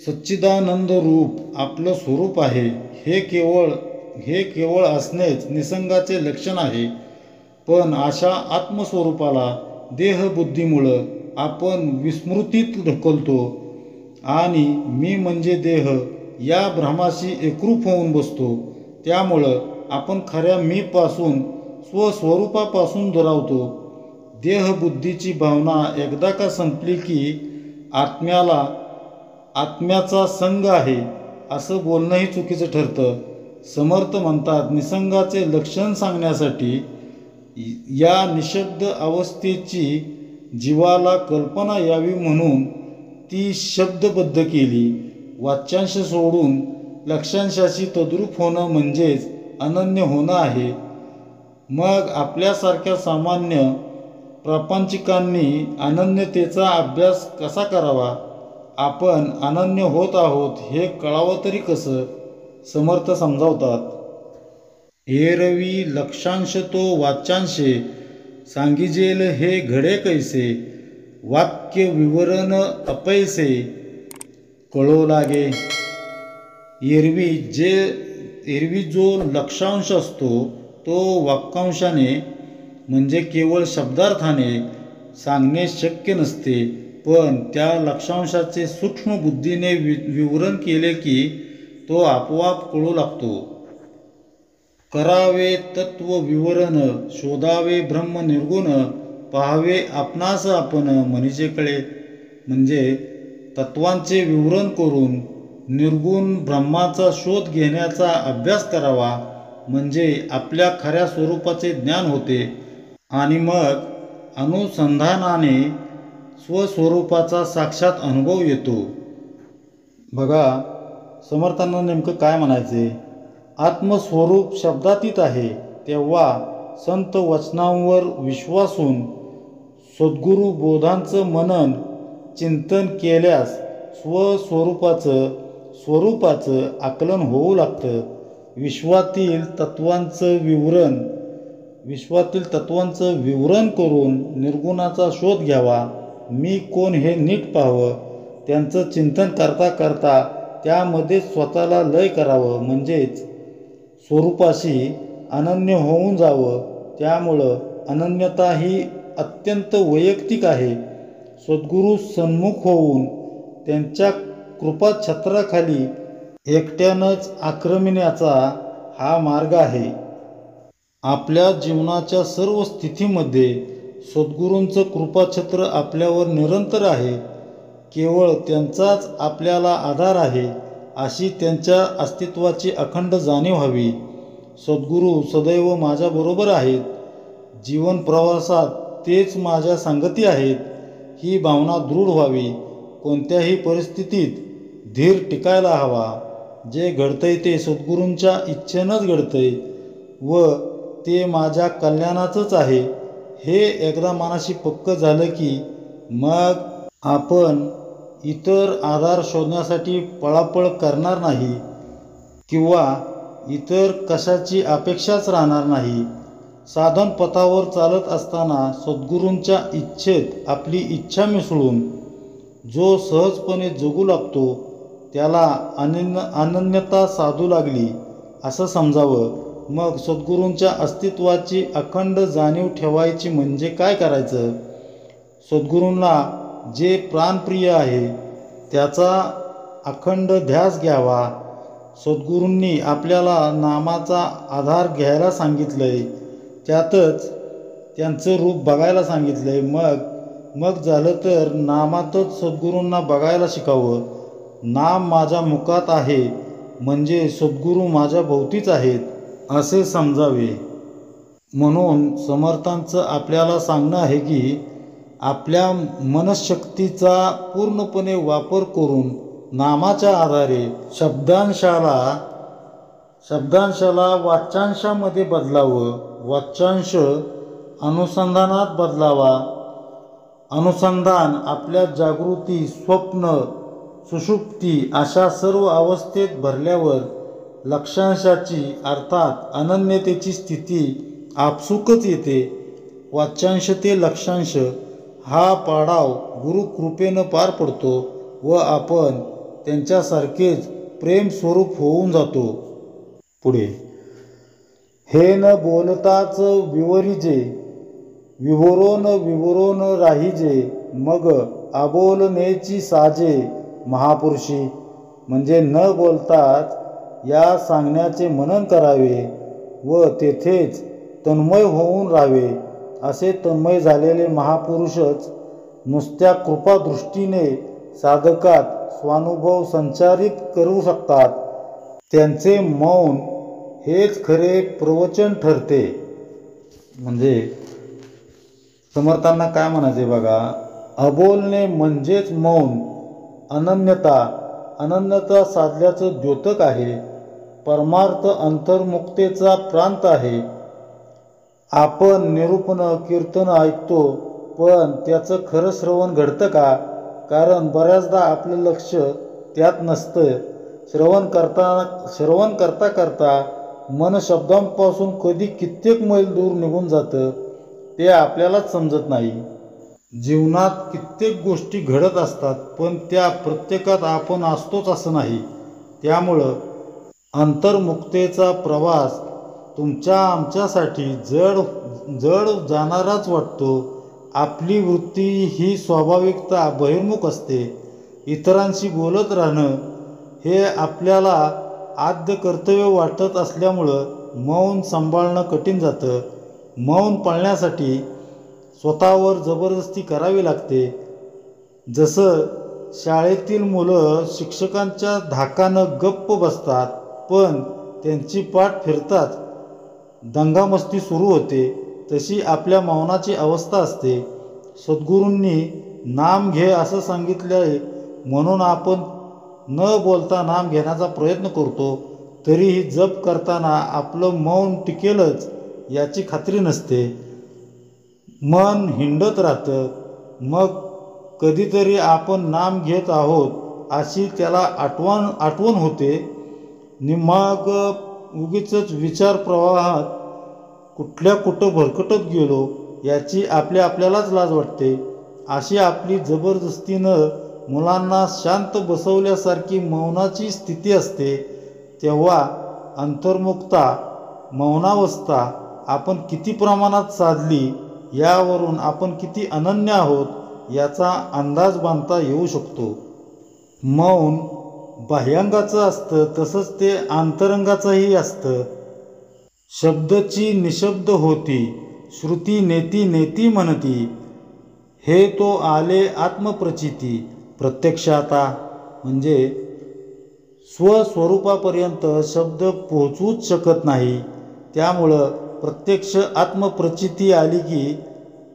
सच्चिदानंद रूप आपलं स्वरूप आहे. हे केवळ असणेच निसंगाचे लक्षण आहे. पण अशा आत्मस्वरूपाला देहबुद्धीमुळं आपण विस्मृतीत ढकलतो आणि मी म्हणजे देह या भ्रमाशी एकरूप होऊन बसतो. त्यामुळं आपण खऱ्या मीपासून, स्वस्वरूपापासून दुरावतो. देहबुद्धीची भावना एकदा का संपली की आत्म्याचा संग आहे असं बोलणंही चुकीचं ठरतं. समर्थ म्हणतात, निसंगाचे लक्षण सांगण्यासाठी या निशब्द अवस्थेची जीवाला कल्पना यावी म्हणून ती शब्दबद्ध केली. वाच्यांश सोडून लक्षांशाशी तद्रूप होणं म्हणजेच अनन्य होणं आहे. मग आपल्यासारख्या सामान्य प्रापंचिकांनी अनन्यतेचा अभ्यास कसा करावा, आपण अनन्य होत आहोत हे कळावं तरी कसं, समर्थ समजावतात. एरवी लक्षांश तो वाच्यांशे, सांगिजेल हे घडे कैसे, वाक्य विवरण अपैसे कळो लागे. एरवी जो लक्षांश असतो तो वाक्यांशाने म्हणजे केवळ शब्दार्थाने सांगणे शक्य नसते, पण त्या लक्षांशाचे सूक्ष्म बुद्धीने विवरण केले की तो आपोआप कळू लागतो. करावे तत्व विवरण, शोधावे ब्रह्म निर्गुण, पाहावे आपणास आपण मनीचे कळे. म्हणजे तत्वांचे विवरण करून निर्गुण ब्रह्माचा शोध घेण्याचा अभ्यास करावा, म्हणजे आपल्या खऱ्या स्वरूपाचे ज्ञान होते आणि मग अनुसंधानाने स्वस्वरूपाचा साक्षात अनुभव येतो. बघा, समर्थांना नेमकं काय म्हणायचे, आत्मस्वरूप शब्दातीत आहे, तेव्हा संत वचनांवर विश्वासून सद्गुरू बोधांचं मनन चिंतन केल्यास स्वरूपाचं आकलन होऊ लागतं. विश्वातील तत्वांचं विवरण करून निर्गुणाचा शोध घ्यावा. मी कोण हे नीट पाहावं. त्यांचं चिंतन करता करता त्यामध्ये स्वतःला लय करावं, म्हणजेच स्वरूपाशी अनन्य होऊन जावं. त्यामुळं अनन्यता ही अत्यंत वैयक्तिक आहे. सद्गुरू सन्मुख होऊन त्यांच्या कृपाछत्राखाली एकट्यानंच आक्रमिण्याचा हा मार्ग आहे. आपल्या जीवनाच्या सर्व स्थितीमध्ये सद्गुरूंचं कृपाछत्र आपल्यावर निरंतर आहे. केवळ त्यांचाच आपल्याला आधार आहे, अशी त्यांच्या अस्तित्वाची अखंड जाणीव हवी. सद्गुरू सदैव माझ्याबरोबर आहेत, जीवन प्रवासात तेच माझ्या संगती आहेत, ही भावना दृढ व्हावी. कोणत्याही परिस्थितीत धीर टिकायला हवा. जे घडतंय ते सद्गुरूंच्या इच्छेनंच घडतंय व ते माझ्या कल्याणाचंच आहे, हे एकदा मनाशी पक्कं झालं की मग आपण इतर आधार शोधण्यासाठी पळापळ करणार नाही किंवा इतर कशाची अपेक्षाच राहणार नाही. साधन पथावर चालत असताना सद्गुरूंच्या इच्छेत आपली इच्छा मिसळून जो सहजपणे जगू लागतो त्याला अनन्यता साधू लागली असं समजावं. मग सद्गुरूंच्या अस्तित्वाची अखंड जाणीव ठेवायची म्हणजे काय करायचं, सद्गुरूंना जे प्राणप्रिय आहे त्याचा अखंड ध्यास घ्यावा. सद्गुरूंनी आपल्याला नामाचा आधार घ्यायला सांगितलंय, त्यातच त्यांचं रूप बघायला सांगितलंय. मग झालं तर नामातच सद्गुरूंना बघायला शिकावं. नाम माझ्या मुखात आहे म्हणजे सद्गुरू माझ्या भोवतीच आहेत असे समजावे. म्हणून समर्थांचं आपल्याला सांगणं आहे की आपल्या मनशक्तीचा पूर्णपणे वापर करून नामाच्या आधारे शब्दांशाला वाच्यांशामध्ये बदलावं, वाच्यांश अनुसंधानात बदलावा. अनुसंधान आपल्या जागृती, स्वप्न, सुषुप्ती अशा सर्व अवस्थेत भरल्यावर लक्षांशाची अर्थात अनन्यतेची स्थिती आपसुकच येते. वाच्यांश ते लक्षांश हा पाडाव गुरुकृपेनं पार पडतो व आपण त्यांच्यासारखेच प्रेमस्वरूप होऊन जातो. पुढे, हे न बोलताच विवरिजे, विवरोन राहिजे, मग आबोलनेची साजे महापुरुषी. म्हणजे न बोलताच या सांगण्याचे मनन करावे व तेथेच तन्मय होऊन राहावे. असे तन्मय झालेले महापुरुषच नुसत्या कृपादृष्टीने साधकात स्वानुभव संचारित करू शकतात. त्यांचे मौन हेच खरे प्रवचन ठरते. म्हणजे समर्थांना काय म्हणायचे बघा, अबोलणे म्हणजेच मौन. अनन्यता साधल्याचं द्योतक आहे. परमार्थ अंतर्मुक्तेचा प्रांत आहे. आपण निरूपण कीर्तन ऐकतो पण त्याचं खरं श्रवण घडतं का? कारण बऱ्याचदा आपलं लक्ष त्यात नसतं. श्रवण करता करता मन शब्दांपासून कधी कित्येक मैल दूर निघून जातं ते आपल्यालाच समजत नाही. जीवनात कित्येक गोष्टी घडत असतात, पण त्या प्रत्येकात आपण असतोच असं नाही. त्यामुळं अंतर्मुक्तेचा प्रवास तुमच्या आमच्यासाठी जड जाणाराच वाटतो. आपली वृत्ती ही स्वाभाविकता बहिर्मुख असते. इतरांशी बोलत राहणं हे आपल्याला आद्य कर्तव्य वाटत असल्यामुळं मौन सांभाळणं कठीण जातं. मौन पाळण्यासाठी स्वतःवर जबरदस्ती करावी लागते. जसं शाळेतील मुलं शिक्षकांच्या धाकानं गप्प बसतात, पण त्यांची पाठ फिरताच दंगामस्ती सुरू होते, तशी आपल्या मौनाची अवस्था असते. सद्गुरूंनी नाम घे असं सांगितलंय म्हणून आपण न बोलता नाम घेण्याचा प्रयत्न करतो. तरीही जप करताना आपलं मौन टिकेलच याची खात्री नसते. मन हिंडत राहतं. मग कधीतरी आपण नाम घेत आहोत अशी त्याला आठवण होते. मग उगीचच विचार प्रवाहात कुठं भरकटत गेलो याची आपल्यालाच लाज वाटते. अशी आपली जबरदस्तीनं मुलांना शांत बसवल्यासारखी मौनाची स्थिती असते. तेव्हा अंतर्मुक्ता मौनावस्था आपण किती प्रमाणात साधली यावरून आपण किती अनन्य आहोत याचा अंदाज बांधता येऊ शकतो. मौन बाह्यांगाचं असतं, तसंच ते अंतरंगाचंही असतं. शब्दची निशब्द होती, श्रुती नेती नेती म्हणती, हे तो आले आत्मप्रचिती. प्रत्यक्षाता म्हणजे स्वस्वरूपापर्यंत शब्द पोहोचूच शकत नाही. त्यामुळं प्रत्यक्ष आत्मप्रचिती आली की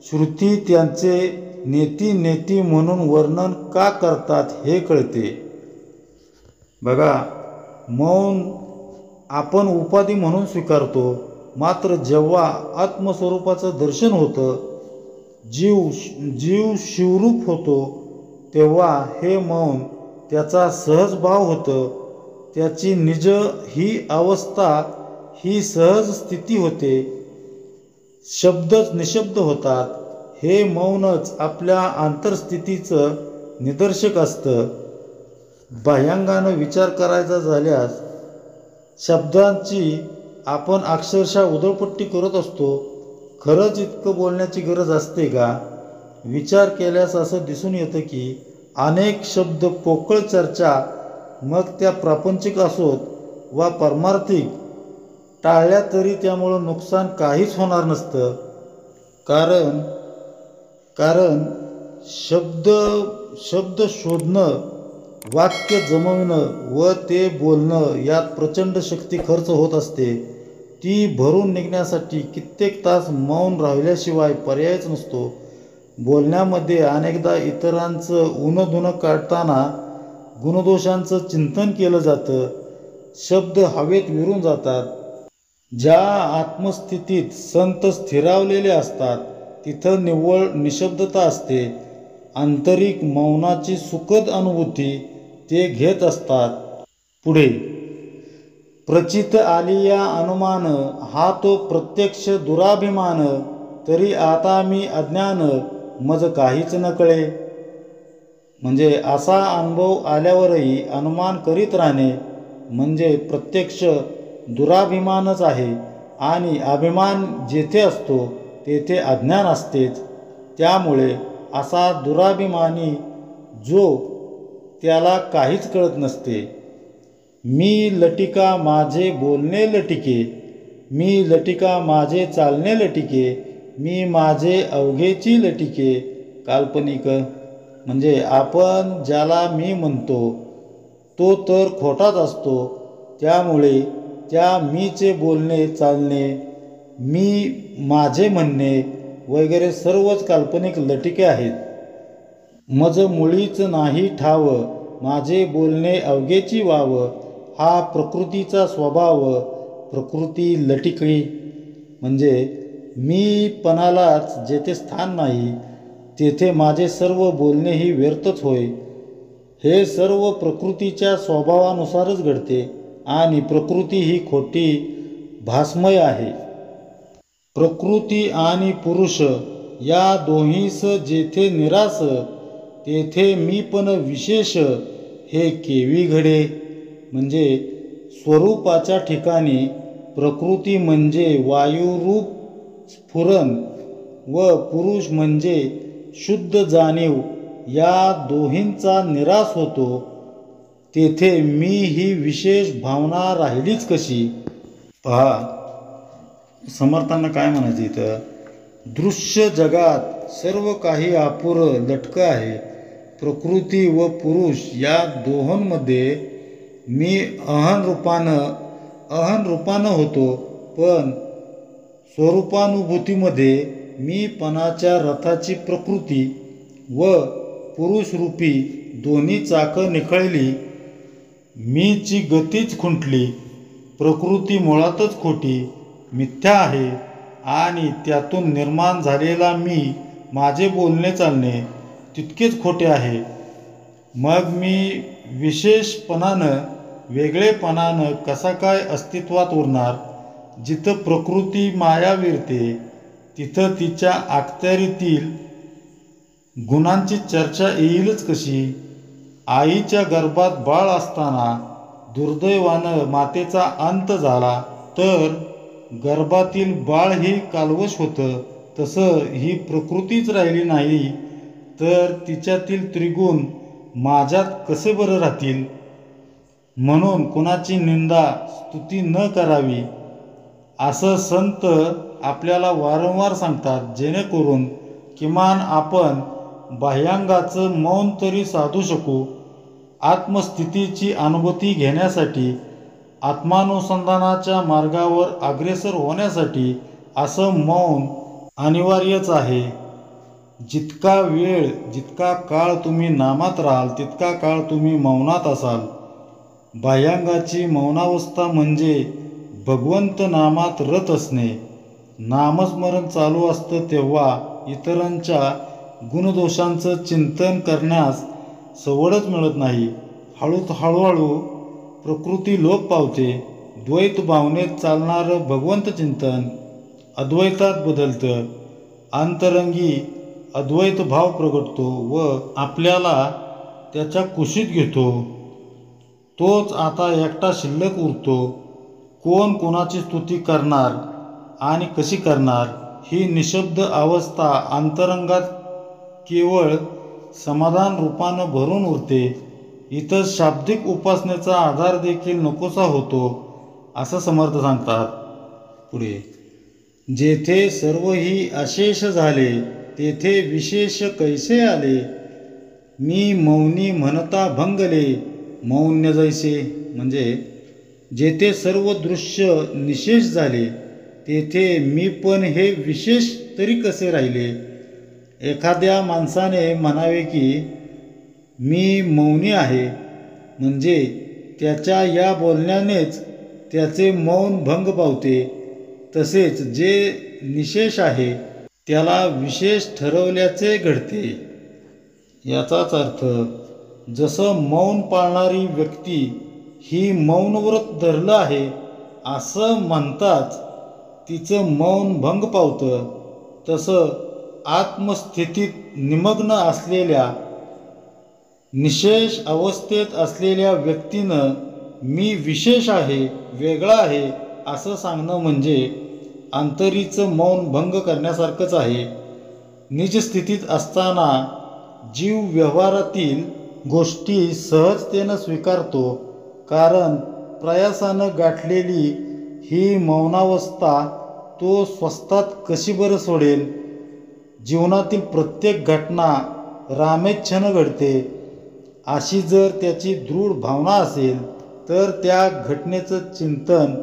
श्रुती त्यांचे नेती नेती म्हणून वर्णन का करतात हे कळते. बघा, मौन आपण उपाधी म्हणून स्वीकारतो, मात्र जेव्हा आत्मस्वरूपाचं दर्शन होतं, जीव शिवरूप होतो, तेव्हा हे मौन त्याचा सहज भाव होतं. त्याची निज ही अवस्था ही सहज स्थिती होते. शब्दच निशब्द होतात. हे मौनच आपल्या अंतर्स्थितीचं निदर्शक असतं. बाह्यांगानं विचार करायचा झाल्यास शब्दांची आपण अक्षरशः उधळपट्टी करत असतो. खरंच इतकं बोलण्याची गरज असते का? विचार केल्यास असं दिसून येतं की अनेक शब्द पोकळ चर्चा, मग त्या प्रापंचिक असोत वा पारमार्थिक, टाळल्या तरी त्यामुळं नुकसान काहीच होणार नसतं. कारण शब्द शोधणं, वाक्य जमविणं व ते बोलणं यात प्रचंड शक्ती खर्च होत असते. ती भरून निघण्यासाठी कित्येक तास मौन राहिल्याशिवाय पर्यायच नसतो. बोलण्यामध्ये अनेकदा इतरांचं उणंधुणं काढताना गुणदोषांचं चिंतन केलं जातं. शब्द हवेत विरून जातात. ज्या आत्मस्थितीत संत स्थिरावलेले असतात तिथं निव्वळ निशब्दता असते. आंतरिक मौनाची सुखद अनुभूती ते घेत असतात. पुढे प्रचित आलिया अनुमान, हा तो प्रत्यक्ष दुराभिमान, तरी आता मी अज्ञान, मज काहीच न कळे. म्हणजे असा अनुभव आल्यावरही अनुमान करीत राहणे म्हणजे प्रत्यक्ष दुराभिमानच आहे. आणि अभिमान जेथे असतो तेथे अज्ञान असतेच. त्यामुळे असा दुराभिमानी जो त्याला काहीच कळत नसते. मी लटिका माझे बोलणे लटिके, मी लटिका माझे चालणे लटिके, मी माझे अवघेची लटिके. काल्पनिक म्हणजे आपण ज्याला मी म्हणतो तो तर खोटाच असतो. त्यामुळे त्या मीचे बोलणे चालणे, मी माझे म्हणणे वगैरे सर्वच काल्पनिक लटिके आहेत. मज मुळीच नाही ठाव, माझे बोलणे अवघेची वाव, हा प्रकृतीचा स्वभाव. प्रकृती लटिकी म्हणजे मी पणालाच जेथे स्थान नाही. तेथे माझे सर्व बोलणेही व्यर्थच होय. हे सर्व प्रकृतीच्या स्वभावानुसारच घडते आणि प्रकृती ही खोटी भासमय आहे. प्रकृती आणि पुरुष या दोन्हीस जेथे निरास तेथे मी पण विशेष हे केवी घडे. म्हणजे स्वरूपाच्या ठिकाणी प्रकृती म्हणजे वायुरूप स्फुरण व पुरुष म्हणजे शुद्ध जाणीव या दोहींचा निराश होतो, तेथे मी ही विशेष भावना राहिलीच कशी. पहा, समर्थांना काय म्हणायचं इथं, दृश्य जगात सर्व काही अपुरं लटकं आहे. प्रकृती व पुरुष या दोहोंमध्ये मी अहन रूपानं होतो, पण स्वरूपानुभूतीमध्ये मी पणाच्या रथाची प्रकृती व पुरुषरूपी दोन्ही चाकं निखळली. मीची गतीच खुंटली. प्रकृती मुळातच खोटी मिथ्या आहे आणि त्यातून निर्माण झालेला मी, माझे बोलणे चालणे तितकेच खोटे आहे. मग मी विशेषपणानं वेगळेपणानं कसा काय अस्तित्वात उरणार. जिथं प्रकृती माया विरते तिथं तिच्या अखत्यारीतील गुणांची चर्चा येईलच कशी. आईच्या गर्भात बाळ असताना दुर्दैवानं मातेचा अंत झाला तर गर्भातील बाळही कालवश होतं. तसं ही प्रकृतीच राहिली नाही तर तिच्यातील त्रिगुण माझ्यात कसे बरं राहतील. म्हणून कुणाची निंदा स्तुती न करावी असं संत आपल्याला वारंवार सांगतात, जेणेकरून किमान आपण बाह्यांगाचं मौन तरी साधू शकू. आत्मस्थितीची अनुभूती घेण्यासाठी, आत्मानुसंधानाच्या मार्गावर अग्रेसर होण्यासाठी असं मौन अनिवार्यच आहे. जितका वेळ, जितका काळ तुम्ही नामात राहाल तितका काळ तुम्ही मौनात असाल. बाह्यांगाची मौनावस्था म्हणजे भगवंत नामात रत असणे. नामस्मरण चालू असतं तेव्हा इतरांच्या गुणदोषांचं चिंतन करण्यास सवडच मिळत नाही. हळूहळू प्रकृती लोप पावते. द्वैत भावनेत चालणारं भगवंत चिंतन अद्वैतात बदलतं. अंतरंगी अद्वैत भाव प्रगटतो व आपल्याला त्याच्या कुशीत घेतो. तोच आता एकटा शिल्लक उरतो. कोण कोणाची स्तुती करणार आणि कशी करणार. ही निशब्द अवस्था अंतरंगात केवळ समाधान रूपानं भरून उरते. इथं शाब्दिक उपासनेचा आधार देखील नकोसा होतो असं समर्थ सांगतात. पुढे, जेथे सर्वही अशेष झाले तेथे विशेष कैसे आले. मी मौनी म्हणता भंगले मौन्य जैसे. म्हणजे जेथे सर्व दृश्य निशेष झाले तेथे मी पण हे विशेष तरी कसे राहिले. एखाद्या माणसाने म्हणावे की मी मौनी आहे, म्हणजे त्याच्या या बोलण्यानेच त्याचे मौन भंग पावते. तसेच जे निशेष आहे त्याला विशेष ठरवल्याचे घडते. याचाच अर्थ, जसं मौन पाळणारी व्यक्ती ही मौनव्रत धरलं आहे असं म्हणताच तिचं मौन भंग पावतं, तसं आत्मस्थितीत निमग्न असलेल्या, निशेष अवस्थेत असलेल्या व्यक्तीनं मी विशेष आहे, वेगळा आहे असं सांगणं म्हणजे अंतरीचं मौन भंग करण्यासारखंच आहे. निजस्थितीत असताना जीव व्यवहारातील गोष्टी सहजतेनं स्वीकारतो, कारण प्रयासानं गाठलेली ही मौनावस्था तो स्वस्तात कशी बरं सोडेल. जीवनातील प्रत्येक घटना रामेच्छेनं घडते अशी जर त्याची दृढ भावना असेल तर त्या घटनेचं चिंतन,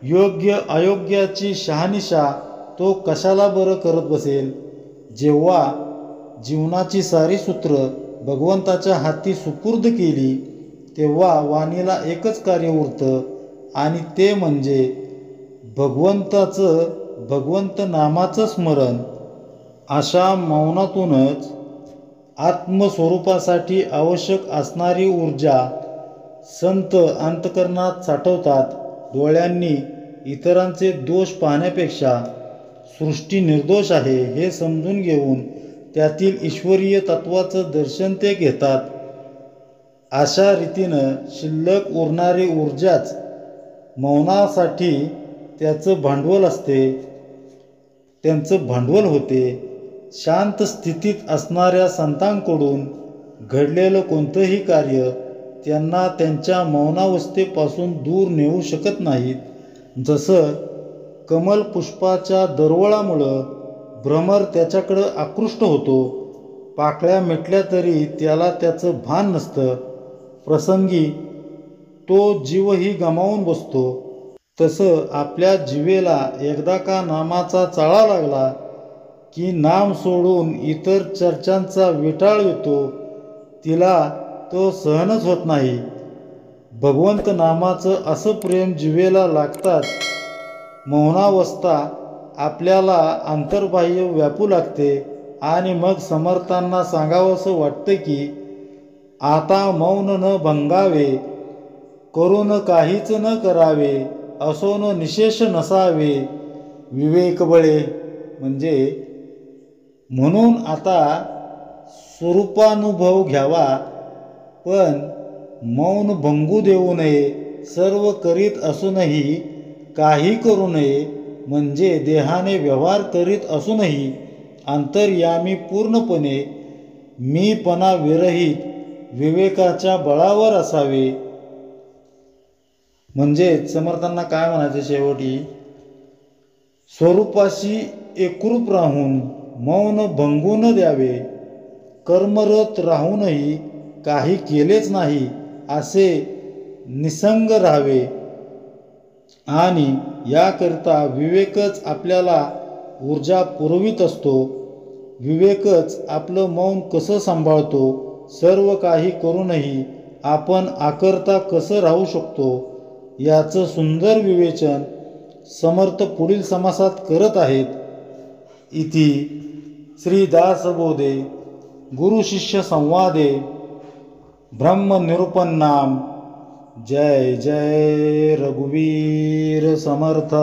योग्य अयोग्याची शहानिशा तो कशाला बरं करत बसेल. जेव्हा जीवनाची सारी सूत्र भगवंताच्या हाती सुपूर्द केली तेव्हा वाणीला एकच कार्य उरतं आणि ते म्हणजे भगवंत नामाचं स्मरण. अशा मौनातूनच आत्मस्वरूपासाठी आवश्यक असणारी ऊर्जा संत अंतकरणात साठवतात. डोळ्यांनी इतरांचे दोष पाहण्यापेक्षा सृष्टी निर्दोष आहे हे समजून घेऊन त्यातील ईश्वरीय तत्वाचं दर्शन ते घेतात. अशा रीतीनं शिल्लक उरणारी ऊर्जाच मौनासाठी त्यांचं भांडवल होते. शांत स्थितीत असणाऱ्या संतांकडून घडलेलं कोणतंही कार्य त्यांना त्यांच्या मौनावस्थेपासून दूर नेऊ शकत नाहीत. जसं कमल पुष्पाच्या दरवळामुळं भ्रमर त्याच्याकडं आकृष्ट होतो. पाकळ्या मिटल्या तरी त्याला त्याचं भान नसतं. प्रसंगी तो जीवही गमावून बसतो. तसं आपल्या जिवेला एकदा का नामाचा चाळा लागला की नाम सोडून इतर चर्चांचा विटाळ येतो. तिला तो सहनच होत नाही. भगवंत नामाचं असं प्रेम जिवेला लागताच मौनावस्था आपल्याला अंतर्बाह्य व्यापू लागते आणि मग समर्थांना सांगावंसं वाटतं की आता मौन न भंगावे, करून काहीच न करावे, असो न निशेष नसावे विवेक बळे. म्हणून आता स्वरूपानुभव घ्यावा, पण मौन भंगू देऊ नये. सर्व करीत असूनही काही करू नये, म्हणजे देहाने व्यवहार करीत असूनही अंतर्यामी पूर्णपणे मीपणा विरहित विवेकाच्या बळावर असावे. समर्थांना काय म्हणायचे शेवटी, स्वरूपाशी एकरूप राहून मौन भंगू न द्यावे, कर्मरत राहूनही काही केलेच नाही असे निसंग राहावे. आणि याकरिता विवेकच आपल्याला ऊर्जा पुरवित असतो. विवेकच आपलं मौन कसं सांभाळतो, सर्व काही करूनही आपण आकर्ता कसं राहू शकतो याचं सुंदर विवेचन समर्थ पुढील समासात करत आहेत. इति श्री दासबोधे गुरु शिष्य संवादे ब्रह्मनिरूपन्नाम. जय जय रघुवीर समर्थ.